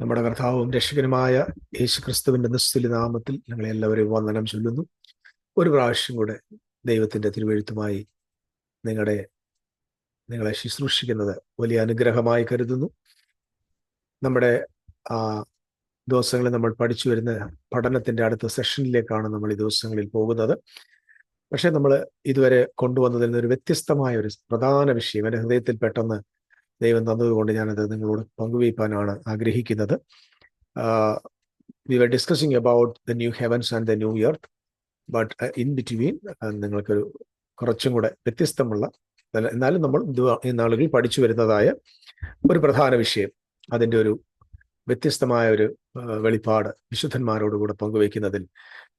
നമ്മുടെ കർത്താവും രക്ഷകനുമായ യേശു ക്രിസ്തുവിന്റെ നിസ്തുല്യ നാമത്തിൽ ഞങ്ങളെ എല്ലാവരെയും വന്ദനം ചൊല്ലുന്നു. ഒരു പ്രാവശ്യം കൂടെ ദൈവത്തിന്റെ തിരുവെഴുത്തുമായി നിങ്ങളെ ശുശ്രൂഷിക്കുന്നത് വലിയ അനുഗ്രഹമായി കരുതുന്നു. നമ്മുടെ ആ ദിവസങ്ങളിൽ നമ്മൾ പഠിച്ചു വരുന്ന പഠനത്തിന്റെ അടുത്ത സെഷനിലേക്കാണ് നമ്മൾ ഈ ദിവസങ്ങളിൽ പോകുന്നത്. പക്ഷെ നമ്മൾ ഇതുവരെ കൊണ്ടുവന്നതിൽ നിന്നൊരു വ്യത്യസ്തമായ ഒരു പ്രധാന വിഷയം എൻ്റെ ഹൃദയത്തിൽ പെട്ടെന്ന് ദൈവം തന്നതുകൊണ്ട് ഞാനത് നിങ്ങളോട് പങ്കുവയ്ക്കാനാണ് ആഗ്രഹിക്കുന്നത്. We were discussing about the new heavens and the new earth, but in between നിങ്ങൾക്കൊരു കുറച്ചും കൂടെ വ്യത്യസ്തമുള്ള, എന്നാലും നമ്മൾ ഈ നാളുകളിൽ പഠിച്ചു വരുന്നതായ ഒരു പ്രധാന വിഷയം, അതിൻ്റെ ഒരു വ്യത്യസ്തമായ ഒരു വെളിപ്പാട് വിശുദ്ധന്മാരോടുകൂടെ പങ്കുവയ്ക്കുന്നതിൽ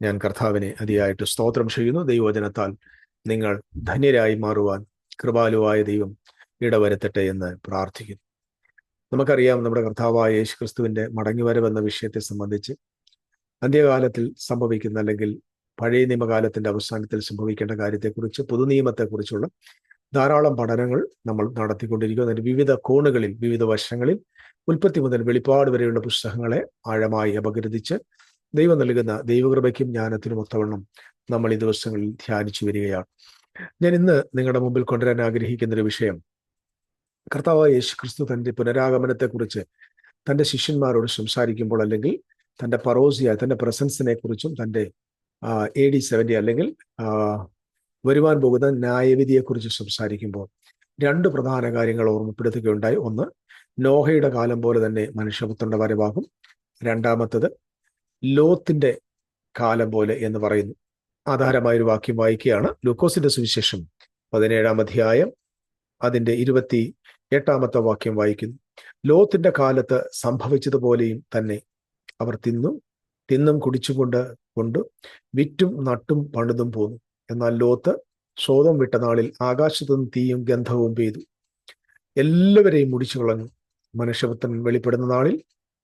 ഞാൻ കർത്താവിനെ അതിയായിട്ട് സ്തോത്രം ചെയ്യുന്നു. ദൈവവചനത്താൽ നിങ്ങൾ ധന്യരായി മാറുവാൻ കൃപാലുവായ ദൈവം ഇടവരുത്തട്ടെ എന്ന് പ്രാർത്ഥിക്കുന്നു. നമുക്കറിയാം, നമ്മുടെ കർത്താവായ യേശു ക്രിസ്തുവിന്റെ മടങ്ങിവരവെന്ന വിഷയത്തെ സംബന്ധിച്ച് അന്ത്യകാലത്തിൽ സംഭവിക്കുന്ന, അല്ലെങ്കിൽ പഴയ നിയമകാലത്തിന്റെ അവസാനത്തിൽ സംഭവിക്കേണ്ട കാര്യത്തെക്കുറിച്ച്, പുതുനിയമത്തെക്കുറിച്ചുള്ള ധാരാളം പഠനങ്ങൾ നമ്മൾ നടത്തിക്കൊണ്ടിരിക്കുന്നു. അതിന്റെ വിവിധ കോണുകളിൽ, വിവിധ വശങ്ങളിൽ, ഉൽപ്പത്തി മുതൽ വെളിപ്പാട് വരെയുള്ള പുസ്തകങ്ങളെ ആഴമായി അപഗ്രഥിച്ച് ദൈവം നൽകുന്ന ദൈവകൃപയ്ക്കും ജ്ഞാനത്തിനും ഒത്തവണ്ണം നമ്മൾ ഈ ദിവസങ്ങളിൽ ധ്യാനിച്ചു വരികയാണ്. ഞാൻ ഇന്ന് നിങ്ങളുടെ മുമ്പിൽ കൊണ്ടുവരാൻ ആഗ്രഹിക്കുന്ന ഒരു വിഷയം, കർത്താവായ യേശു ക്രിസ്തു തന്റെ പുനരാഗമനത്തെക്കുറിച്ച് തന്റെ ശിഷ്യന്മാരോട് സംസാരിക്കുമ്പോൾ, അല്ലെങ്കിൽ തന്റെ പറോസിയ, തന്റെ പ്രസൻസിനെ കുറിച്ചും, തന്റെ AD 70 അല്ലെങ്കിൽ വരുവാൻ പോകുന്ന ന്യായവിധിയെക്കുറിച്ച് സംസാരിക്കുമ്പോൾ രണ്ട് പ്രധാന കാര്യങ്ങൾ ഓർമ്മപ്പെടുത്തുകയുണ്ടായി. ഒന്ന്, നോഹയുടെ കാലം പോലെ തന്നെ മനുഷ്യപുത്രന്റെ വരവാകും. രണ്ടാമത്തത്, ലോത്തിന്റെ കാലം പോലെ എന്ന് പറയുന്നു. ആധാരമായൊരു വാക്യം വായിക്കുകയാണ്. ലൂക്കോസിന്റെ സുവിശേഷം 17-ാം അധ്യായം അതിന്റെ 28-ാമത്തെ വാക്യം വായിക്കുന്നു. ലോത്തിന്റെ കാലത്ത് സംഭവിച്ചതുപോലെയും തന്നെ അവർ തിന്നും കുടിച്ചുകൊണ്ട് വിറ്റും നട്ടും പണിതും പോന്നു. എന്നാൽ ലോത്ത് സോദം വിട്ട നാളിൽ ആകാശത്തുനിന്ന് തീയും ഗന്ധവും പെയ്തു, എല്ലാവരെയും മുടിച്ചു കളഞ്ഞു. മനുഷ്യപുത്രൻ വെളിപ്പെടുന്ന നാളിൽ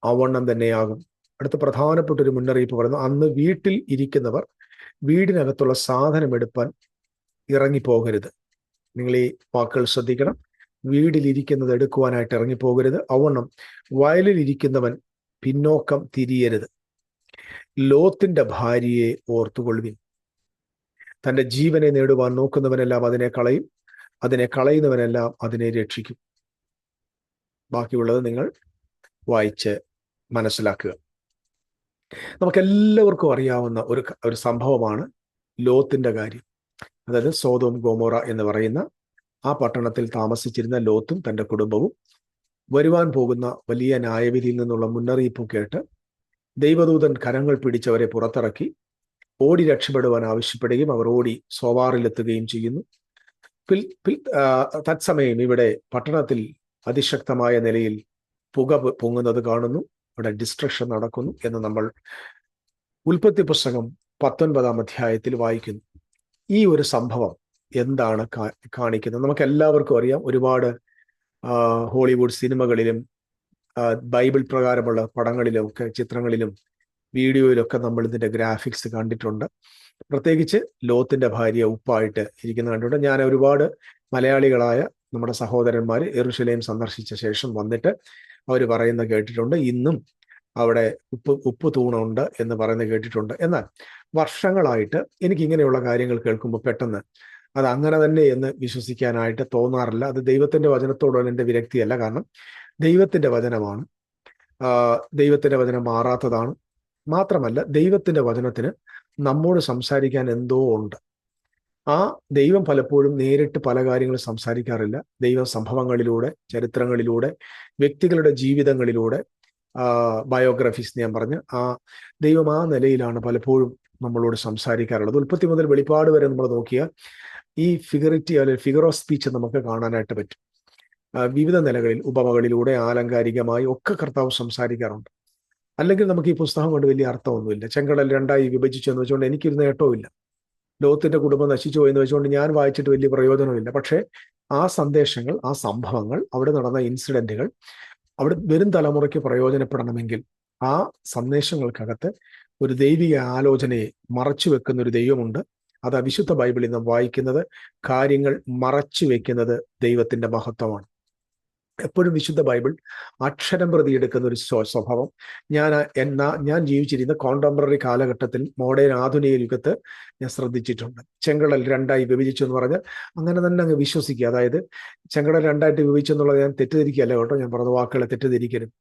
അവണ്ണം തന്നെയാകും. അടുത്ത പ്രധാനപ്പെട്ട ഒരു മുന്നറിയിപ്പ് പറയുന്നു, അന്ന് വീട്ടിൽ ഇരിക്കുന്നവർ വീടിനകത്തുള്ള സാധനം എടുപ്പാൻ ഇറങ്ങിപ്പോകരുത്. നിങ്ങൾ ഈ വാക്കുകൾ ശ്രദ്ധിക്കണം. വീട്ടിലിരിക്കുന്നത് എടുക്കുവാനായിട്ട് ഇറങ്ങിപ്പോകരുത്. അവണ്ണം വയലിൽ ഇരിക്കുന്നവൻ പിന്നോക്കം തിരിയരുത്. ലോത്തിന്റെ ഭാര്യയെ ഓർത്തുകൊള്ളുവിൻ. തന്റെ ജീവനെ നേടുവാൻ നോക്കുന്നവനെല്ലാം അതിനെ കളയും, അതിനെ കളയുന്നവനെല്ലാം അതിനെ രക്ഷിക്കും. ബാക്കിയുള്ളത് നിങ്ങൾ വായിച്ച് മനസ്സിലാക്കുക. നമുക്കെല്ലാവർക്കും അറിയാവുന്ന ഒരു സംഭവമാണ് ലോത്തിന്റെ കാര്യം. അതായത് സോദോം ഗൊമോറ എന്ന് പറയുന്ന ആ പട്ടണത്തിൽ താമസിച്ചിരുന്ന ലോത്തും തന്റെ കുടുംബവും വരുവാൻ പോകുന്ന വലിയ ന്യായവിധിയിൽ നിന്നുള്ള മുന്നറിയിപ്പ് കേട്ട് ദൈവദൂതൻ കരങ്ങൾ പിടിച്ചവരെ പുറത്തിറക്കി ഓടി രക്ഷപ്പെടുവാൻ ആവശ്യപ്പെടുകയും അവർ ഓടി സോവാറിലെത്തുകയും ചെയ്യുന്നു. തത്സമയം ഇവിടെ പട്ടണത്തിൽ അതിശക്തമായ നിലയിൽ പുക പൊങ്ങുന്നത് കാണുന്നു. ഇവിടെ ഡിസ്ട്രക്ഷൻ നടക്കുന്നു എന്ന് നമ്മൾ ഉൽപ്പത്തി പുസ്തകം 19-ാം അധ്യായത്തിൽ വായിക്കുന്നു. ഈ ഒരു സംഭവം എന്താണ് കാണിക്കുന്നത്? നമുക്ക് എല്ലാവർക്കും അറിയാം. ഒരുപാട് ഹോളിവുഡ് സിനിമകളിലും ബൈബിൾ പ്രകാരമുള്ള പടങ്ങളിലും ഒക്കെ, ചിത്രങ്ങളിലും വീഡിയോയിലൊക്കെ നമ്മൾ ഇതിന്റെ ഗ്രാഫിക്സ് കണ്ടിട്ടുണ്ട്. പ്രത്യേകിച്ച് ലോത്തിന്റെ ഭാര്യ ഉപ്പായിട്ട് ഇരിക്കുന്ന കണ്ടിട്ടുണ്ട്. ഞാൻ ഒരുപാട് മലയാളികളായ നമ്മുടെ സഹോദരന്മാർ യെരൂശലേം സന്ദർശിച്ച ശേഷം വന്നിട്ട് അവർ പറയുന്ന കേട്ടിട്ടുണ്ട്. ഇന്നും അവിടെ ഉപ്പ് തൂണുണ്ട് എന്ന് പറയുന്നത് കേട്ടിട്ടുണ്ട്. എന്നാൽ വർഷങ്ങളായിട്ട് എനിക്ക് ഇങ്ങനെയുള്ള കാര്യങ്ങൾ കേൾക്കുമ്പോൾ പെട്ടെന്ന് അത് അങ്ങനെ തന്നെ എന്ന് വിശ്വസിക്കാനായിട്ട് തോന്നാറില്ല. അത് ദൈവത്തിന്റെ വചനത്തോടുള്ള എൻ്റെ വിരക്തിയല്ല. കാരണം ദൈവത്തിന്റെ വചനമാണ്. ദൈവത്തിന്റെ വചനം മാറാത്തതാണ്. മാത്രമല്ല, ദൈവത്തിന്റെ വചനത്തിന് നമ്മോട് സംസാരിക്കാൻ എന്തോ ഉണ്ട്. ആ ദൈവം പലപ്പോഴും നേരിട്ട് പല കാര്യങ്ങളും സംസാരിക്കാറില്ല. ദൈവ സംഭവങ്ങളിലൂടെ, ചരിത്രങ്ങളിലൂടെ, വ്യക്തികളുടെ ജീവിതങ്ങളിലൂടെ, ബയോഗ്രഫീസ് ഞാൻ പറഞ്ഞ് ദൈവം ആ നിലയിലാണ് പലപ്പോഴും നമ്മളോട് സംസാരിക്കാറുള്ളത്. ഉൽപ്പത്തി മുതൽ വെളിപ്പാട് വരെ നമ്മൾ നോക്കിയാൽ ഈ ഫിഗർ ഓഫ് സ്പീച്ച് നമുക്ക് കാണാനായിട്ട് പറ്റും. വിവിധ നിലകളിൽ, ഉപമകളിലൂടെ, ആലങ്കാരികമായി ഒക്കെ കർത്താവ് സംസാരിക്കാറുണ്ട്. അല്ലെങ്കിൽ നമുക്ക് ഈ പുസ്തകം കൊണ്ട് വലിയ അർത്ഥമൊന്നുമില്ല. ചെങ്കടൽ രണ്ടായി വിഭജിച്ചു എന്ന് വെച്ചുകൊണ്ട് എനിക്കൊരു നേട്ടവുമില്ല. ലോകത്തിന്റെ കുടുംബം നശിച്ചു പോയെന്ന് വെച്ചുകൊണ്ട് ഞാൻ വായിച്ചിട്ട് വലിയ പ്രയോജനമില്ല. പക്ഷേ ആ സന്ദേശങ്ങൾ, ആ സംഭവങ്ങൾ, അവിടെ നടന്ന ഇൻസിഡന്റുകൾ അവിടെ വരും തലമുറയ്ക്ക് പ്രയോജനപ്പെടണമെങ്കിൽ ആ സന്ദേശങ്ങൾക്കകത്ത് ഒരു ദൈവിക ആലോചനയെ മറച്ചു വെക്കുന്ന ഒരു ദൈവമുണ്ട്. അത് വിശുദ്ധ ബൈബിളിൽ നാം വായിക്കുന്നത് കാര്യങ്ങൾ മറച്ചു വെക്കുന്നത് ദൈവത്തിന്റെ മഹത്വമാണ്. എപ്പോഴും വിശുദ്ധ ബൈബിൾ അക്ഷരം പ്രതി എടുക്കുന്ന ഒരു സ്വഭാവം ഞാൻ ജീവിച്ചിരുന്ന കോണ്ടംപററി കാലഘട്ടത്തിൽ മോഡേൺ ആധുനിക യുഗത്ത് ഞാൻ ശ്രദ്ധിച്ചിട്ടുണ്ട്. ചെങ്കടൽ രണ്ടായി വിഭജിച്ചു എന്ന് പറഞ്ഞാൽ അങ്ങനെ തന്നെ അങ്ങ് വിശ്വസിക്കുക. അതായത് ചെങ്കടൽ രണ്ടായിട്ട് വിഭജിച്ചു എന്നുള്ളത് ഞാൻ തെറ്റിദ്ധരിക്കുകയല്ല കേട്ടോ, ഞാൻ പറഞ്ഞ വാക്കുകളെ തെറ്റിദ്ധരിക്കരുത്.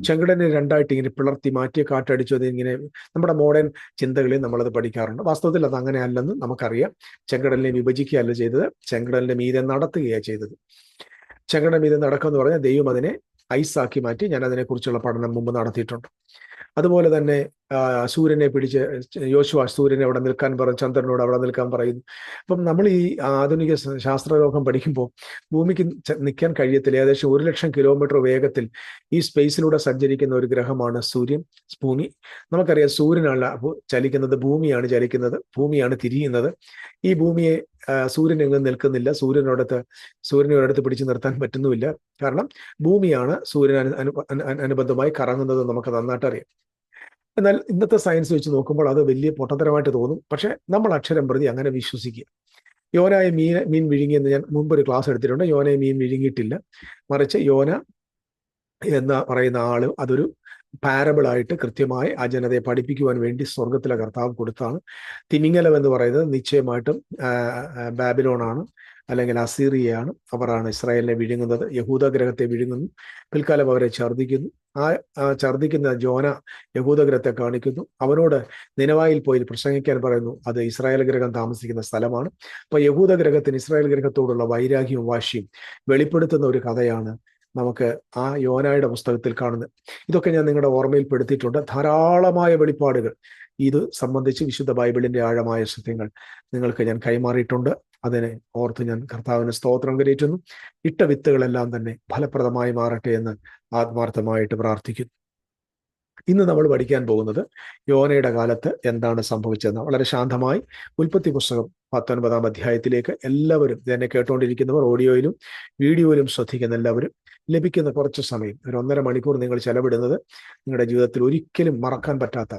ചെങ്കടലിനെ രണ്ടായിട്ട് ഇങ്ങനെ പിളർത്തി മാറ്റിയ കാറ്റടിച്ചു, അത് ഇങ്ങനെ നമ്മുടെ മോഡേൺ ചിന്തകളിൽ നമ്മളത് പഠിക്കാറുണ്ട്. വാസ്തവത്തിൽ അത് അങ്ങനെ അല്ലെന്ന് നമുക്കറിയാം. ചെങ്കടലിനെ വിഭജിക്കുകയല്ല ചെയ്തത്, ചെങ്കടലിന്റെ മീതെ നടത്തുകയാണ് ചെയ്തത്. ചെങ്കടൽ മീതെ നടക്കുമെന്ന് പറഞ്ഞാൽ ദൈവം അതിനെ ഐസാക്കി മാറ്റി. ഞാൻ അതിനെക്കുറിച്ചുള്ള പഠനം മുമ്പ് നടത്തിയിട്ടുണ്ട്. അതുപോലെ തന്നെ സൂര്യനെ പിടിച്ച് യോശുവ സൂര്യനെ അവിടെ നിൽക്കാൻ പറയും, ചന്ദ്രനോട് അവിടെ നിൽക്കാൻ പറയുന്നു. അപ്പം നമ്മൾ ഈ ആധുനിക ശാസ്ത്രലോകം പഠിക്കുമ്പോൾ ഭൂമിക്ക് നിൽക്കാൻ കഴിയത്തില്ല. ഏകദേശം 1,00,000 കിലോമീറ്റർ വേഗത്തിൽ ഈ സ്പേസിലൂടെ സഞ്ചരിക്കുന്ന ഒരു ഗ്രഹമാണ് സൂര്യൻ, ഭൂമി. നമുക്കറിയാം സൂര്യനല്ല ചലിക്കുന്നത്, ഭൂമിയാണ് ചലിക്കുന്നത്, ഭൂമിയാണ് തിരിയുന്നത്. ഈ ഭൂമിയെ സൂര്യൻ എങ്ങും നിൽക്കുന്നില്ല, സൂര്യനോടടുത്ത് പിടിച്ചു നിർത്താൻ പറ്റുന്നുമില്ല. കാരണം ഭൂമിയാണ് സൂര്യൻ അനുബന്ധമായി കറങ്ങുന്നത് നമുക്ക് നന്നായിട്ട് അറിയാം. എന്നാൽ ഇന്നത്തെ സയൻസ് വെച്ച് നോക്കുമ്പോൾ അത് വലിയ പൊട്ടത്തരമായിട്ട് തോന്നും. പക്ഷെ നമ്മൾ അക്ഷരം പ്രതി അങ്ങനെ വിശ്വസിക്കുക. യോനായ മീൻ വിഴുങ്ങിയെന്ന് ഞാൻ മുമ്പൊരു ക്ലാസ് എടുത്തിട്ടുണ്ട്. യോനയെ മീൻ വിഴുങ്ങിയിട്ടില്ല, മറിച്ച് യോന എന്ന പറയുന്ന ആള് അതൊരു പാരബിളായിട്ട് കൃത്യമായി ആ ജനതയെ പഠിപ്പിക്കുവാൻ വേണ്ടി സ്വർഗത്തിലെ കർത്താവ് കൊടുത്താണ്. തിമിംഗലം എന്ന് പറയുന്നത് നിശ്ചയമായിട്ടും ബാബിലോണാണ്, അല്ലെങ്കിൽ അസീറിയയാണ്. അവരാണ് ഇസ്രായേലിനെ വിഴുങ്ങുന്നത്, യഹൂദ ഗ്രഹത്തെ വിഴുങ്ങുന്നു, പിൽക്കാലം അവരെ ഛർദ്ദിക്കുന്നു. ആ ഛർദ്ദിക്കുന്ന ജോന യഹൂദ ഗ്രഹത്തെ കാണിക്കുന്നു. അവനോട് നിനവായിൽ പോയി പ്രസംഗിക്കാൻ പറയുന്നു, അത് ഇസ്രായേൽ ഗ്രഹം താമസിക്കുന്ന സ്ഥലമാണ്. അപ്പൊ യഹൂദ ഗ്രഹത്തിന് ഇസ്രായേൽ ഗ്രഹത്തോടുള്ള വൈരാഗ്യവും വാശിയും വെളിപ്പെടുത്തുന്ന ഒരു കഥയാണ് നമുക്ക് ആ യോനായുടെ പുസ്തകത്തിൽ കാണുന്നത്. ഇതൊക്കെ ഞാൻ നിങ്ങളുടെ ഓർമ്മയിൽപ്പെടുത്തിയിട്ടുണ്ട്. ധാരാളമായ വെളിപ്പാടുകൾ ഇത് സംബന്ധിച്ച് വിശുദ്ധ ബൈബിളിന്റെ ആഴമായ സത്യങ്ങൾ നിങ്ങൾക്ക് ഞാൻ കൈമാറിയിട്ടുണ്ട്. അതിനെ ഓർത്ത് ഞാൻ കർത്താവിന് സ്തോത്രം കരയറ്റുന്നു. ഇട്ട വിത്തുകളെല്ലാം തന്നെ ഫലപ്രദമായി മാറട്ടെ എന്ന് ആത്മാർത്ഥമായിട്ട് പ്രാർത്ഥിക്കുന്നു. ഇന്ന് നമ്മൾ പഠിക്കാൻ പോകുന്നത് യോനയുടെ കാലത്ത് എന്താണ് സംഭവിച്ചതെന്ന്. വളരെ ശാന്തമായി ഉൽപ്പത്തി പുസ്തകം 19-ാം അധ്യായത്തിലേക്ക് എല്ലാവരും എന്നെ കേട്ടുകൊണ്ടിരിക്കുന്നവർ, ഓഡിയോയിലും വീഡിയോയിലും ശ്രദ്ധിക്കുന്ന എല്ലാവരും ലഭിക്കുന്ന കുറച്ച് സമയം, ഒരു 1.5 മണിക്കൂർ നിങ്ങൾ ചെലവിടുന്നത് നിങ്ങളുടെ ജീവിതത്തിൽ ഒരിക്കലും മറക്കാൻ പറ്റാത്ത,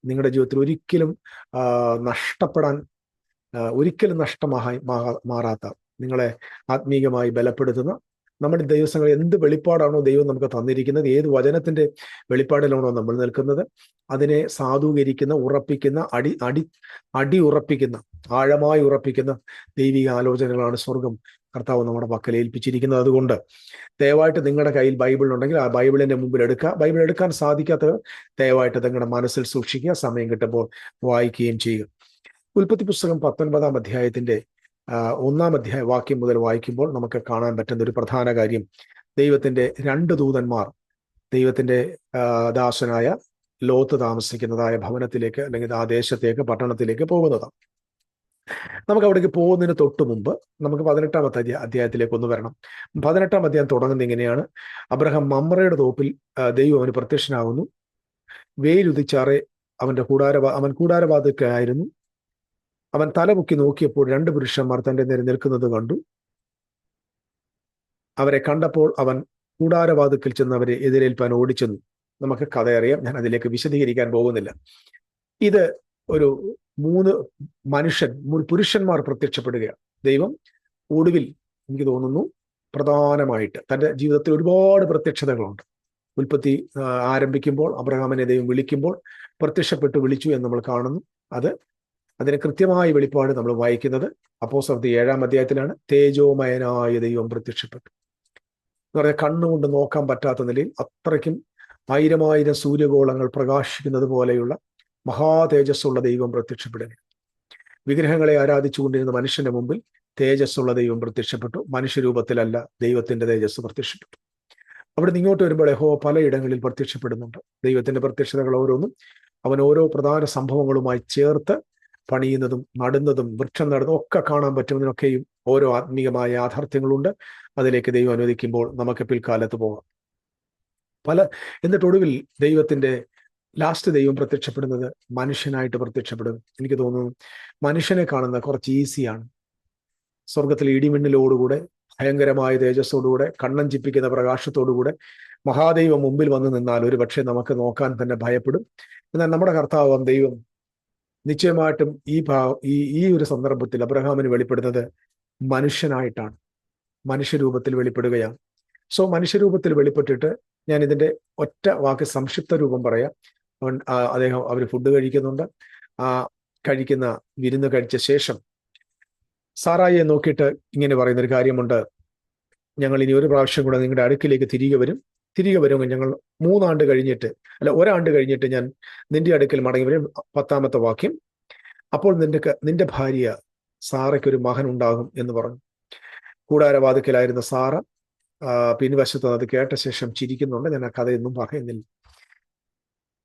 നിങ്ങളുടെ ജീവിതത്തിൽ ഒരിക്കലും നഷ്ടപ്പെടാൻ, ഒരിക്കലും മാറാത്ത, നിങ്ങളെ ആത്മീയമായി ബലപ്പെടുത്തുന്ന, നമ്മുടെ ദിവസങ്ങളിൽ എന്ത് വെളിപ്പാടാണോ ദൈവം നമുക്ക് തന്നിരിക്കുന്നത്, ഏത് വചനത്തിന്റെ വെളിപ്പാടിലാണോ നമ്മൾ നിൽക്കുന്നത്, അതിനെ സാധൂകരിക്കുന്ന, ഉറപ്പിക്കുന്ന, അടി ഉറപ്പിക്കുന്ന, ആഴമായി ഉറപ്പിക്കുന്ന ദൈവിക ആലോചനകളാണ് സ്വർഗം കർത്താവ് നമ്മുടെ പക്കൽ ഏൽപ്പിച്ചിരിക്കുന്നത്. അതുകൊണ്ട് ദയവായിട്ട് നിങ്ങളുടെ കയ്യിൽ ബൈബിൾ ഉണ്ടെങ്കിൽ ആ ബൈബിളിന്റെ മുമ്പിൽ എടുക്കുക. ബൈബിൾ എടുക്കാൻ സാധിക്കാത്തവർ ദയവായിട്ട് നിങ്ങളുടെ മനസ്സിൽ സൂക്ഷിക്കുക, സമയം കിട്ടുമ്പോൾ വായിക്കുകയും ചെയ്യുക. ഉൽപ്പത്തി പുസ്തകം 19-ാം അധ്യായത്തിന്റെ 1-ാം അധ്യായ വാക്യം മുതൽ വായിക്കുമ്പോൾ നമുക്ക് കാണാൻ പറ്റുന്ന ഒരു പ്രധാന കാര്യം, ദൈവത്തിന്റെ 2 ദൂതന്മാർ ദൈവത്തിന്റെ ദാസനായ ലോത്ത് താമസിക്കുന്നതായ ഭവനത്തിലേക്ക്, അല്ലെങ്കിൽ ആ ദേശത്തേക്ക്, പട്ടണത്തിലേക്ക് പോകുന്നതാണ്. നമുക്ക് അവിടേക്ക് പോകുന്നതിന് തൊട്ട് മുമ്പ് നമുക്ക് 18-ാമത്തെ അധ്യായത്തിലേക്ക് ഒന്ന് വരണം. 18-ാം അധ്യായം തുടങ്ങുന്നത് ഇങ്ങനെയാണ്. അബ്രഹാം മമ്രയുടെ തോപ്പിൽ ദൈവം അവന് പ്രത്യക്ഷനാകുന്നു. വെയിലുദിച്ചാറെ അവൻ കൂടാരവാതിൽക്കലായിരുന്നു. അവൻ തലമുക്കി നോക്കിയപ്പോൾ 2 പുരുഷന്മാർ തന്റെ നേരെ നിൽക്കുന്നത് കണ്ടു. അവരെ കണ്ടപ്പോൾ അവൻ കൂടാരവാതിൽക്കൽ ചെന്ന് അവരെ എതിരേൽപ്പാൻ ഓടിച്ചെന്നു. നമുക്ക് കഥ അറിയാം, ഞാൻ അതിലേക്ക് വിശദീകരിക്കാൻ പോകുന്നില്ല. ഇത് ഒരു 3 പുരുഷന്മാർ പ്രത്യക്ഷപ്പെടുകയാണ്. ദൈവം ഒടുവിൽ, എനിക്ക് തോന്നുന്നു പ്രധാനമായിട്ട് തന്റെ ജീവിതത്തിൽ ഒരുപാട് പ്രത്യക്ഷതകളുണ്ട്. ഉൽപ്പത്തി ആരംഭിക്കുമ്പോൾ അബ്രഹാമിനെ ദൈവം വിളിക്കുമ്പോൾ പ്രത്യക്ഷപ്പെട്ടു വിളിച്ചു എന്ന് നമ്മൾ കാണുന്നു. അതിന് കൃത്യമായ വെളിപ്പാട് നമ്മൾ വായിക്കുന്നത് അപ്പോസ്തലരുടെ 7-ാം അധ്യായത്തിലാണ്. തേജോമയനായ ദൈവം പ്രത്യക്ഷപ്പെട്ടു എന്ന് പറഞ്ഞാൽ കണ്ണുകൊണ്ട് നോക്കാൻ പറ്റാത്ത നിലയിൽ അത്രയ്ക്കും 1000 സൂര്യഗോളങ്ങൾ പ്രകാശിക്കുന്നത് പോലെയുള്ള മഹാ തേജസ്സുള്ള ദൈവം പ്രത്യക്ഷപ്പെടുക. വിഗ്രഹങ്ങളെ ആരാധിച്ചുകൊണ്ടിരുന്ന മനുഷ്യന്റെ മുമ്പിൽ തേജസ്സുള്ള ദൈവം പ്രത്യക്ഷപ്പെട്ടു. മനുഷ്യരൂപത്തിലല്ല, ദൈവത്തിന്റെ തേജസ് പ്രത്യക്ഷപ്പെട്ടു. അവിടെ നിന്ന് ഇങ്ങോട്ട് വരുമ്പോൾ യഹോവ പലയിടങ്ങളിൽ പ്രത്യക്ഷപ്പെടുന്നുണ്ട്. ദൈവത്തിന്റെ പ്രത്യക്ഷതകൾ ഓരോന്നും അവൻ ഓരോ പ്രധാന സംഭവങ്ങളുമായി ചേർത്ത് പണിയുന്നതും നടുന്നതും വൃക്ഷം നടുന്നതും ഒക്കെ കാണാൻ പറ്റുന്നതിനൊക്കെയും ഓരോ ആത്മീയമായ യാഥാർത്ഥ്യങ്ങളുണ്ട്. അതിലേക്ക് ദൈവം അനുവദിക്കുമ്പോൾ നമുക്ക് പിൽക്കാലത്ത് പോകാം. എന്നിട്ട് ഒടുവിൽ ദൈവത്തിന്റെ ലാസ്റ്റ് ദൈവം പ്രത്യക്ഷപ്പെടുന്നത് മനുഷ്യനായിട്ട് പ്രത്യക്ഷപ്പെടും. എനിക്ക് തോന്നുന്നു മനുഷ്യനെ കാണുന്ന കുറച്ച് ഈസിയാണ്. സ്വർഗത്തിലെ ഇടിമിന്നലോടുകൂടെ, ഭയങ്കരമായ തേജസ്സോടുകൂടെ, കണ്ണഞ്ചിപ്പിക്കുന്ന പ്രകാശത്തോടുകൂടെ മഹാദൈവം മുമ്പിൽ വന്ന് നിന്നാൽ ഒരു പക്ഷേ നമുക്ക് നോക്കാൻ തന്നെ ഭയപ്പെടും. എന്നാൽ നമ്മുടെ കർത്താവ് ദൈവം നിശ്ചയമായിട്ടും ഈ ഒരു സന്ദർഭത്തിൽ അബ്രഹാമിന് വെളിപ്പെടുന്നത് മനുഷ്യനായിട്ടാണ്, മനുഷ്യരൂപത്തിൽ വെളിപ്പെടുകയാണ്. സോ മനുഷ്യരൂപത്തിൽ വെളിപ്പെട്ടിട്ട് ഞാൻ ഇതിന്റെ ഒറ്റ വാക്ക് സംക്ഷിപ്ത രൂപം പറയാം. അവർ ഫുഡ് കഴിക്കുന്നുണ്ട്. കഴിക്കുന്ന വിരുന്ന് കഴിച്ച ശേഷം സാറായിയെ നോക്കിയിട്ട് ഇങ്ങനെ പറയുന്നൊരു കാര്യമുണ്ട്, ഞങ്ങൾ ഇനി ഒരു പ്രാവശ്യം കൂടെ നിങ്ങളുടെ അടുക്കിലേക്ക് തിരികെ വരുമെങ്കിൽ ഞങ്ങൾ 3 ആണ്ട് കഴിഞ്ഞിട്ട്, അല്ല 1 ആണ്ട് കഴിഞ്ഞിട്ട് ഞാൻ നിന്റെ അടുക്കൽ മടങ്ങി വരും. 10ാമത്തെ വാക്യം, അപ്പോൾ നിന്റെ ഭാര്യ സാറയ്ക്കൊരു മകൻ ഉണ്ടാകും എന്ന് പറഞ്ഞു. കൂടാരവാതിക്കലായിരുന്ന സാറ പിൻവശത്ത് അത് കേട്ട ശേഷം ചിരിക്കുന്നുണ്ട്. ഞാൻ ആ കഥയൊന്നും പറയുന്നില്ല.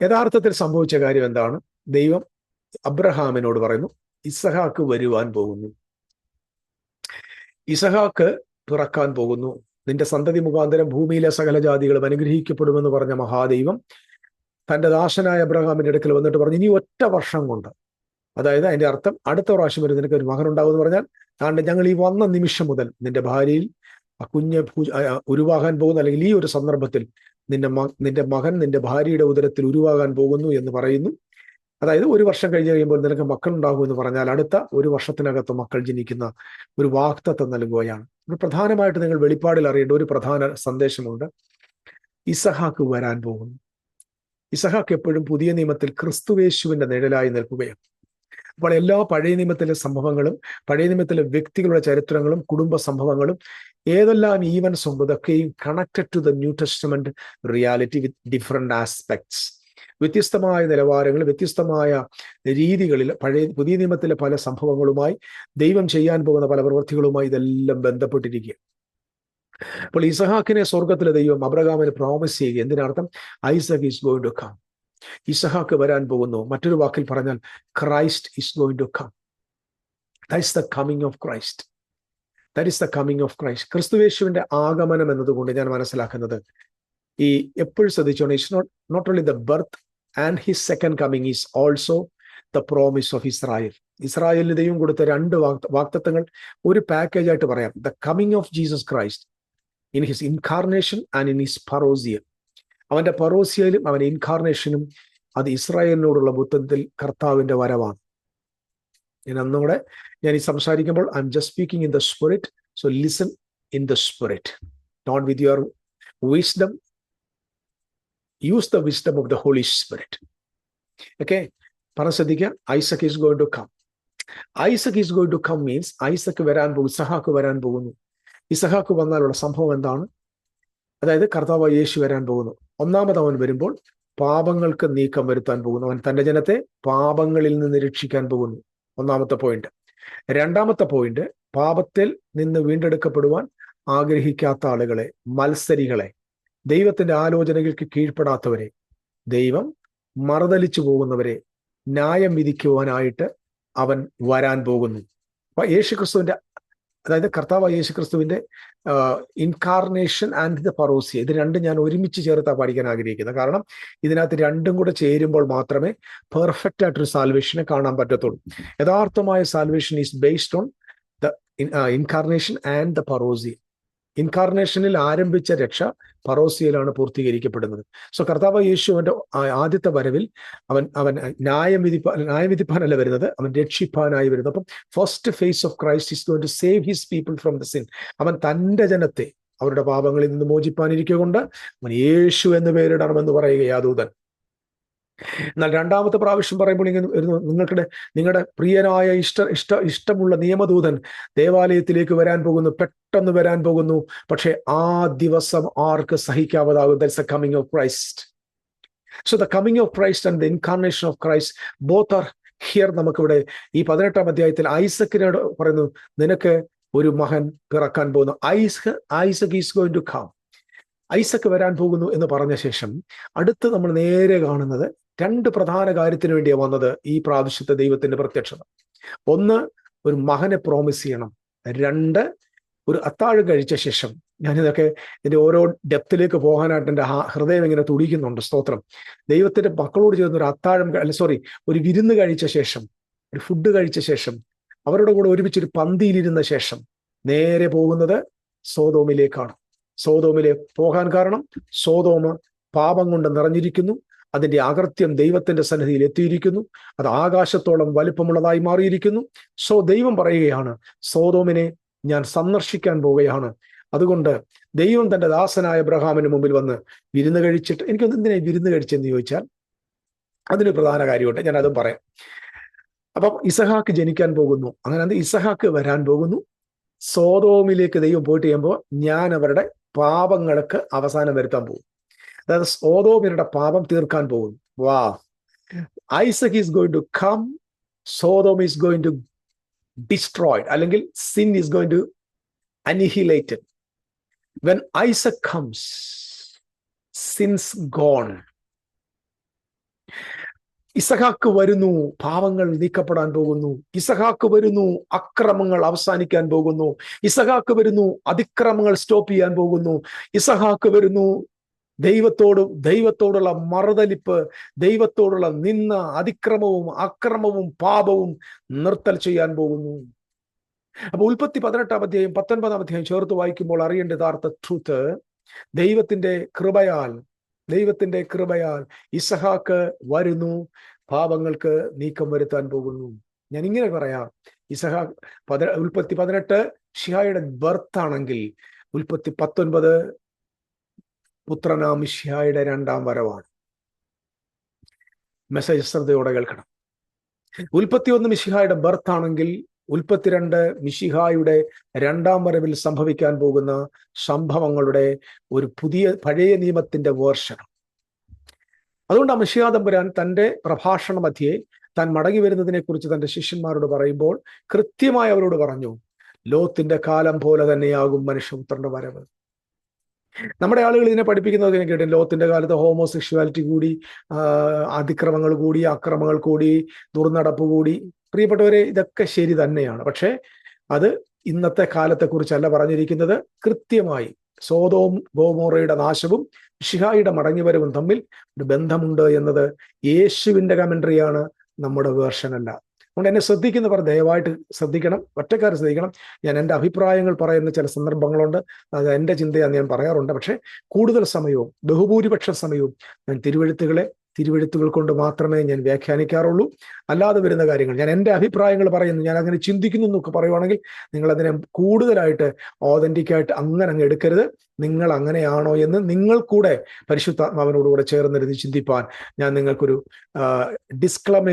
യഥാർത്ഥത്തിൽ സംഭവിച്ച കാര്യം എന്താണ്? ദൈവം അബ്രഹാമിനോട് പറയുന്നു, ഇസഹാക്ക് വരുവാൻ പോകുന്നു, ഇസഹാക്ക് പിറക്കാൻ പോകുന്നു, നിന്റെ സന്തതി മുഖാന്തരം ഭൂമിയിലെ സകല ജാതികളും അനുഗ്രഹിക്കപ്പെടുമെന്ന് പറഞ്ഞ മഹാദൈവം തന്റെ ദാസനായ അബ്രഹാമിന്റെ അടുക്കൽ വന്നിട്ട് പറഞ്ഞു, ഇനി ഒറ്റ വർഷം കൊണ്ട്, അതായത് അതിന്റെ അർത്ഥം അടുത്ത പ്രാവശ്യം വരെ നിനക്ക് ഒരു മകൻ ഉണ്ടാവും എന്ന് പറഞ്ഞാൽ, കാരണം ഞങ്ങൾ ഈ വന്ന നിമിഷം മുതൽ നിന്റെ ഭാര്യയിൽ ആ കുഞ്ഞ് ഉരുവാകാൻ പോകുന്നു, അല്ലെങ്കിൽ ഈ ഒരു സന്ദർഭത്തിൽ നിന്റെ മകൻ നിന്റെ ഭാര്യയുടെ ഉദരത്തിൽ ഉരുവാകാൻ പോകുന്നു എന്ന് പറയുന്നു. അതായത് 1 വർഷം കഴിഞ്ഞ് കഴിയുമ്പോൾ നിനക്ക് മക്കൾ ഉണ്ടാകും എന്ന് പറഞ്ഞാൽ അടുത്ത 1 വർഷത്തിനകത്ത് മക്കൾ ജനിക്കുന്ന ഒരു വാഗ്ദത്തം നൽകുകയാണ്. പ്രധാനമായിട്ട് നിങ്ങൾ വെളിപ്പാടിൽ അറിയേണ്ട ഒരു പ്രധാന സന്ദേശമുണ്ട്. ഇസഹാക്ക് വരാൻ പോകുന്നു. ഇസഹാക്ക് എപ്പോഴും പുതിയ നിയമത്തിൽ ക്രിസ്തുവേശുവിന്റെ നിഴലായി നിൽക്കുകയാണ്. അപ്പോൾ എല്ലാ പഴയ നിയമത്തിലെ സംഭവങ്ങളും, പഴയ നിയമത്തിലെ വ്യക്തികളുടെ ചരിത്രങ്ങളും, കുടുംബ സംഭവങ്ങളും, ഏതെല്ലാം ഈവൻസ് ഉണ്ട്, ഇതൊക്കെയും connected to the New Testament reality with different aspects. വ്യത്യസ്തമായ നിലവാരങ്ങൾ, വ്യത്യസ്തമായ രീതികളിൽ പുതിയ നിയമത്തിലെ പല സംഭവങ്ങളുമായി, ദൈവം ചെയ്യാൻ പോകുന്ന പല പ്രവൃത്തികളുമായി ഇതെല്ലാം ബന്ധപ്പെട്ടിരിക്കുക. അപ്പോൾ ഇസഹാക്കിനെ സ്വർഗത്തിലെ ദൈവം അബ്രഹാമിന് പ്രോമിസ് ചെയ്യുക. എന്തിനർത്ഥം? Isaac is going to come. ഇസഹാക്ക് വരാൻ പോകുന്നു. മറ്റൊരു വാക്കിൽ പറഞ്ഞാൽ Christ is going to come. That is the coming of Christ. That is the coming of Christ. ക്രിസ്തുവേശുവിന്റെ ആഗമനം എന്നതുകൊണ്ട് ഞാൻ മനസ്സിലാക്കുന്നത്, ഈ എപ്പോഴും ശ്രദ്ധിച്ചോണം, it's not only the birth and his second coming is also the promise of Israel. ഇസ്രായേലിന് ദൈവം കൊടുത്ത 2 വാഗ്ദത്തങ്ങൾ ഒരു പാക്കേജ് ആയിട്ട് പറയാം. The coming of Jesus Christ in his incarnation and in his parousia. അവന്റെ പറോസിയയിലും അവന്റെ ഇൻകാർണേഷനും അത് ഇസ്രായേലിനോടുള്ള ബുദ്ധത്തിൽ കർത്താവിന്റെ വരവാണ്. ഞാൻ ഈ സംസാരിക്കുമ്പോൾ I am just speaking in the spirit. So listen in the spirit, not with your wisdom. Use the wisdom of the Holy Spirit. Okay, പറഞ്ഞ ശ്രദ്ധിക്കുക. Isaac is going to come. Isaac is going to come means Isaac വരാൻ പോകും, ഇസഹാക്ക് വരാൻ പോകുന്നു. ഇസഹാക്ക് വന്നാലുള്ള സംഭവം എന്താണ്? അതായത് കർത്താവ് യേശു വരാൻ പോകുന്നു. ഒന്നാമത് അവൻ വരുമ്പോൾ പാപങ്ങൾക്ക് നീക്കം വരുത്താൻ പോകുന്നു. അവൻ തന്റെ ജനത്തെ പാപങ്ങളിൽ നിന്ന് രക്ഷിക്കാൻ പോകുന്നു. ഒന്നാമത്തെ പോയിന്റ്. രണ്ടാമത്തെ പോയിന്റ്, പാപത്തിൽ നിന്ന് വീണ്ടെടുക്കപ്പെടുവാൻ ആഗ്രഹിക്കാത്ത ആളുകളെ, മത്സരികളെ, ദൈവത്തിന്റെ ആലോചനകൾക്ക് കീഴ്പ്പെടാത്തവരെ, ദൈവം മറുതലിച്ചു പോകുന്നവരെ ന്യായം വിധിക്കുവാനായിട്ട് അവൻ വരാൻ പോകുന്നു. അപ്പൊ യേശുക്രിസ്തുവിന്റെ, അതായത് കർത്താവ് യേശുക്രിസ്തുവിന്റെ ഇൻകാർണേഷൻ ആൻഡ് ദ പറോസിയ, ഇത് രണ്ടും ഞാൻ ഒരുമിച്ച് ചേർത്താ പഠിക്കാൻ ആഗ്രഹിക്കുന്നത്. കാരണം ഇതിനകത്ത് രണ്ടും കൂടെ ചേരുമ്പോൾ മാത്രമേ പെർഫെക്റ്റ് ആയിട്ടൊരു സാൽവേഷനെ കാണാൻ പറ്റത്തുള്ളൂ. യഥാർത്ഥമായ salvation is based on the incarnation and the parousia. ഇൻകാർണേഷനിൽ ആരംഭിച്ച രക്ഷ പറോസിയയിലാണ് പൂർത്തീകരിക്കപ്പെടുന്നത്. സോ കർത്താവ് യേശുവിന്റെ ആദ്യത്തെ വരവിൽ അവൻ ന്യായവിധിപ്പാനല്ല വരുന്നത്, അവൻ രക്ഷിപ്പാനായി വരുന്നത്. അപ്പം first phase of Christ is going to save his people from the sin. അവൻ തന്റെ ജനത്തെ അവരുടെ പാപങ്ങളിൽ നിന്ന് മോചിപ്പാനിരിക്കൊണ്ട് അവൻ യേശു എന്ന് പേരിടണമെന്ന് പറയുക ദൂതൻ. എന്നാൽ രണ്ടാമത്തെ പ്രാവശ്യം പറയുമ്പോൾ ഇങ്ങനെ വരുന്നു, നിങ്ങളുടെ പ്രിയനായ ഇഷ്ടമുള്ള നിയമദൂതൻ ദേവാലയത്തിലേക്ക് വരാൻ പോകുന്നു, പെട്ടെന്ന് വരാൻ പോകുന്നു. പക്ഷെ ആ ദിവസം ആർക്ക് സഹിക്കാവതാകും? That's the coming of Christ. So the coming of Christ and the incarnation of Christ both are here. നമുക്കിവിടെ ഈ 18ാം അധ്യായത്തിൽ ഐസക്കിനോട് പറയുന്നു, നിനക്ക് ഒരു മകൻ പിറക്കാൻ പോകുന്നു. Isaac is going to come. Isaac വരാൻ പോകുന്നു എന്ന് പറഞ്ഞ ശേഷം അടുത്ത് നമ്മൾ നേരെ കാണുന്നത് 2 പ്രധാന കാര്യത്തിന് വേണ്ടിയാണ് വന്നത് ഈ പ്രാവശ്യത്തെ ദൈവത്തിന്റെ പ്രത്യക്ഷത. ഒന്ന്, ഒരു മകനെ പ്രോമിസ് ചെയ്യണം. 2, ഒരു അത്താഴം കഴിച്ച ശേഷം. ഞാനിതൊക്കെ ഇതിന്റെ ഓരോ ഡെപ്തിലേക്ക് പോകാനായിട്ട് എൻ്റെ ഹൃദയം ഇങ്ങനെ തുടിക്കുന്നുണ്ട്. സ്തോത്രം. ദൈവത്തിന്റെ മക്കളോട് ചേർന്ന് ഒരു വിരുന്ന് കഴിച്ച ശേഷം, ഒരു ഫുഡ് കഴിച്ച ശേഷം, അവരുടെ കൂടെ ഒരുമിച്ചൊരു പന്തിയിലിരുന്ന ശേഷം നേരെ പോകുന്നത് സോതോമിലേക്കാണ്. സോതോമിലേക്ക് പോകാൻ കാരണം സോതോമ് പാപം കൊണ്ട് നിറഞ്ഞിരിക്കുന്നു. അതിന്റെ അകൃത്യം ദൈവത്തിന്റെ സന്നിധിയിൽ എത്തിയിരിക്കുന്നു. അത് ആകാശത്തോളം വലിപ്പമുള്ളതായി മാറിയിരിക്കുന്നു. സോ ദൈവം പറയുകയാണ്, സോതോമിനെ ഞാൻ സന്ദർശിക്കാൻ പോവുകയാണ്. അതുകൊണ്ട് ദൈവം തന്റെ ദാസനായ അബ്രഹാമിന് മുമ്പിൽ വന്ന് വിരുന്ന് കഴിച്ചിട്ട്, എനിക്കൊന്ന് എന്തിനാ വിരുന്ന് കഴിച്ചെന്ന് ചോദിച്ചാൽ അതിന് പ്രധാന കാര്യമുണ്ട്, ഞാൻ അതും പറയാം. അപ്പം ഇസഹാക്ക് ജനിക്കാൻ പോകുന്നു. അങ്ങനെ ഇസഹാക്ക് വരാൻ പോകുന്നു. സോതോമിലേക്ക് ദൈവം പോയിട്ട് ചെയ്യുമ്പോൾ ഞാൻ അവരുടെ പാപങ്ങൾക്ക് അവസാനം വരുത്താൻ പോകും. അതായത് സോതോമിയുടെ പാപം തീർക്കാൻ പോകുന്നു. വാ, Isaac is going to come, Sodom is going to destroyed, അല്ലെങ്കിൽ sin is going to annihilated. When Isaac comes, sin's gone. ഇസഹാക്ക് വരുന്നു, പാവങ്ങൾ നീക്കപ്പെടാൻ പോകുന്നു. ഇസഹാക്ക് വരുന്നു, അക്രമങ്ങൾ അവസാനിക്കാൻ പോകുന്നു. ഇസഹാക്ക് വരുന്നു, അതിക്രമങ്ങൾ സ്റ്റോപ്പ് ചെയ്യാൻ പോകുന്നു. ഇസഹാക്ക് വരുന്നു, ദൈവത്തോടുള്ള മറുതലിപ്പ്, ദൈവത്തോടുള്ള നിന്ന, അതിക്രമവും അക്രമവും പാപവും നിർത്തൽ ചെയ്യാൻ പോകുന്നു. അപ്പൊ ഉൽപ്പത്തി 18-ാം അധ്യായം 19-ാം അധ്യായം ചേർത്ത് വായിക്കുമ്പോൾ അറിയേണ്ട യഥാർത്ഥ ട്രൂത്ത്, ദൈവത്തിന്റെ കൃപയാൽ ഇസഹാക്ക് വരുന്നു, പാപങ്ങൾക്ക് നീക്കം വരുത്താൻ പോകുന്നു. ഞാൻ ഇങ്ങനെ പറയാം, ഉൽപ്പത്തി 18 മിശിഹായുടെ ബർത്ത് ആണെങ്കിൽ, ഉൽപ്പത്തി 19 പുത്രനാം മിശിഹായുടെ രണ്ടാം വരവാണ്. മെസ്സേജ് ശ്രദ്ധയോടെ കേൾക്കണം. ഉൽപ്പത്തി 1 മിശിഹായുടെ ബർത്ത് ആണെങ്കിൽ, ഉൽപ്പത്തി 2 മിശിഹായുടെ രണ്ടാം വരവിൽ സംഭവിക്കാൻ പോകുന്ന സംഭവങ്ങളുടെ ഒരു പഴയ നിയമത്തിന്റെ വേർഷൻ. അതുകൊണ്ട് മിശിഹാ തമ്പുരാൻ തന്റെ പ്രഭാഷണ മധ്യേ താൻ മടങ്ങി വരുന്നതിനെ കുറിച്ച് തന്റെ ശിഷ്യന്മാരോട് പറയുമ്പോൾ കൃത്യമായി അവരോട് പറഞ്ഞു, ലോത്തിന്റെ കാലം പോലെ തന്നെയാകും മനുഷ്യപുത്രന്റെ വരവ്. നമ്മുടെ ആളുകൾ ഇതിനെ പഠിപ്പിക്കുന്നത് ഞാൻ കേട്ടു, ലോത്തിന്റെ കാലത്ത് ഹോമോസെക്ഷുവാലിറ്റി കൂടി, അതിക്രമങ്ങൾ കൂടി, അക്രമങ്ങൾ കൂടി, ദുർനടപ്പ് കൂടി. പ്രിയപ്പെട്ടവരെ, ഇതൊക്കെ ശരി തന്നെയാണ്. പക്ഷെ അത് ഇന്നത്തെ കാലത്തെക്കുറിച്ചല്ല പറഞ്ഞിരിക്കുന്നത്. കൃത്യമായി സോദോം ഗോമോറയുടെ നാശവും മിശിഹായുടെ മടങ്ങിവരവും തമ്മിൽ ഒരു ബന്ധമുണ്ട് എന്നത് യേശുവിന്റെ കമന്ററിയാണ്, നമ്മുടെ വേർഷൻ അല്ല. അതുകൊണ്ട് എന്നെ ശ്രദ്ധിക്കുന്നവർ ദയവായിട്ട് ശ്രദ്ധിക്കണം, ഒറ്റക്കാർ ശ്രദ്ധിക്കണം. ഞാൻ എൻ്റെ അഭിപ്രായങ്ങൾ പറയുന്ന ചില സന്ദർഭങ്ങളുണ്ട്, അത് എൻ്റെ ചിന്തയാന്ന് ഞാൻ പറയാറുണ്ട്. പക്ഷെ കൂടുതൽ സമയവും, ബഹുഭൂരിപക്ഷ സമയവും ഞാൻ തിരുവെഴുത്തുകൾ കൊണ്ട് മാത്രമേ ഞാൻ വ്യാഖ്യാനിക്കാറുള്ളൂ. അല്ലാതെ വരുന്ന കാര്യങ്ങൾ ഞാൻ എൻ്റെ അഭിപ്രായങ്ങൾ പറയുന്നു, ഞാൻ അങ്ങനെ ചിന്തിക്കുന്നു എന്നൊക്കെ പറയുവാണെങ്കിൽ നിങ്ങൾ അതിനെ കൂടുതലായിട്ട് ഓതന്റിക്കായിട്ട് അങ്ങ് എടുക്കരുത്. നിങ്ങൾ അങ്ങനെയാണോ എന്ന് നിങ്ങൾ കൂടെ പരിശുദ്ധാത്മാവിനോടുകൂടെ ചേർന്നിരുന്ന് ചിന്തിപ്പാൻ ഞാൻ നിങ്ങൾക്കൊരു ഡിസ്ക്ലൈം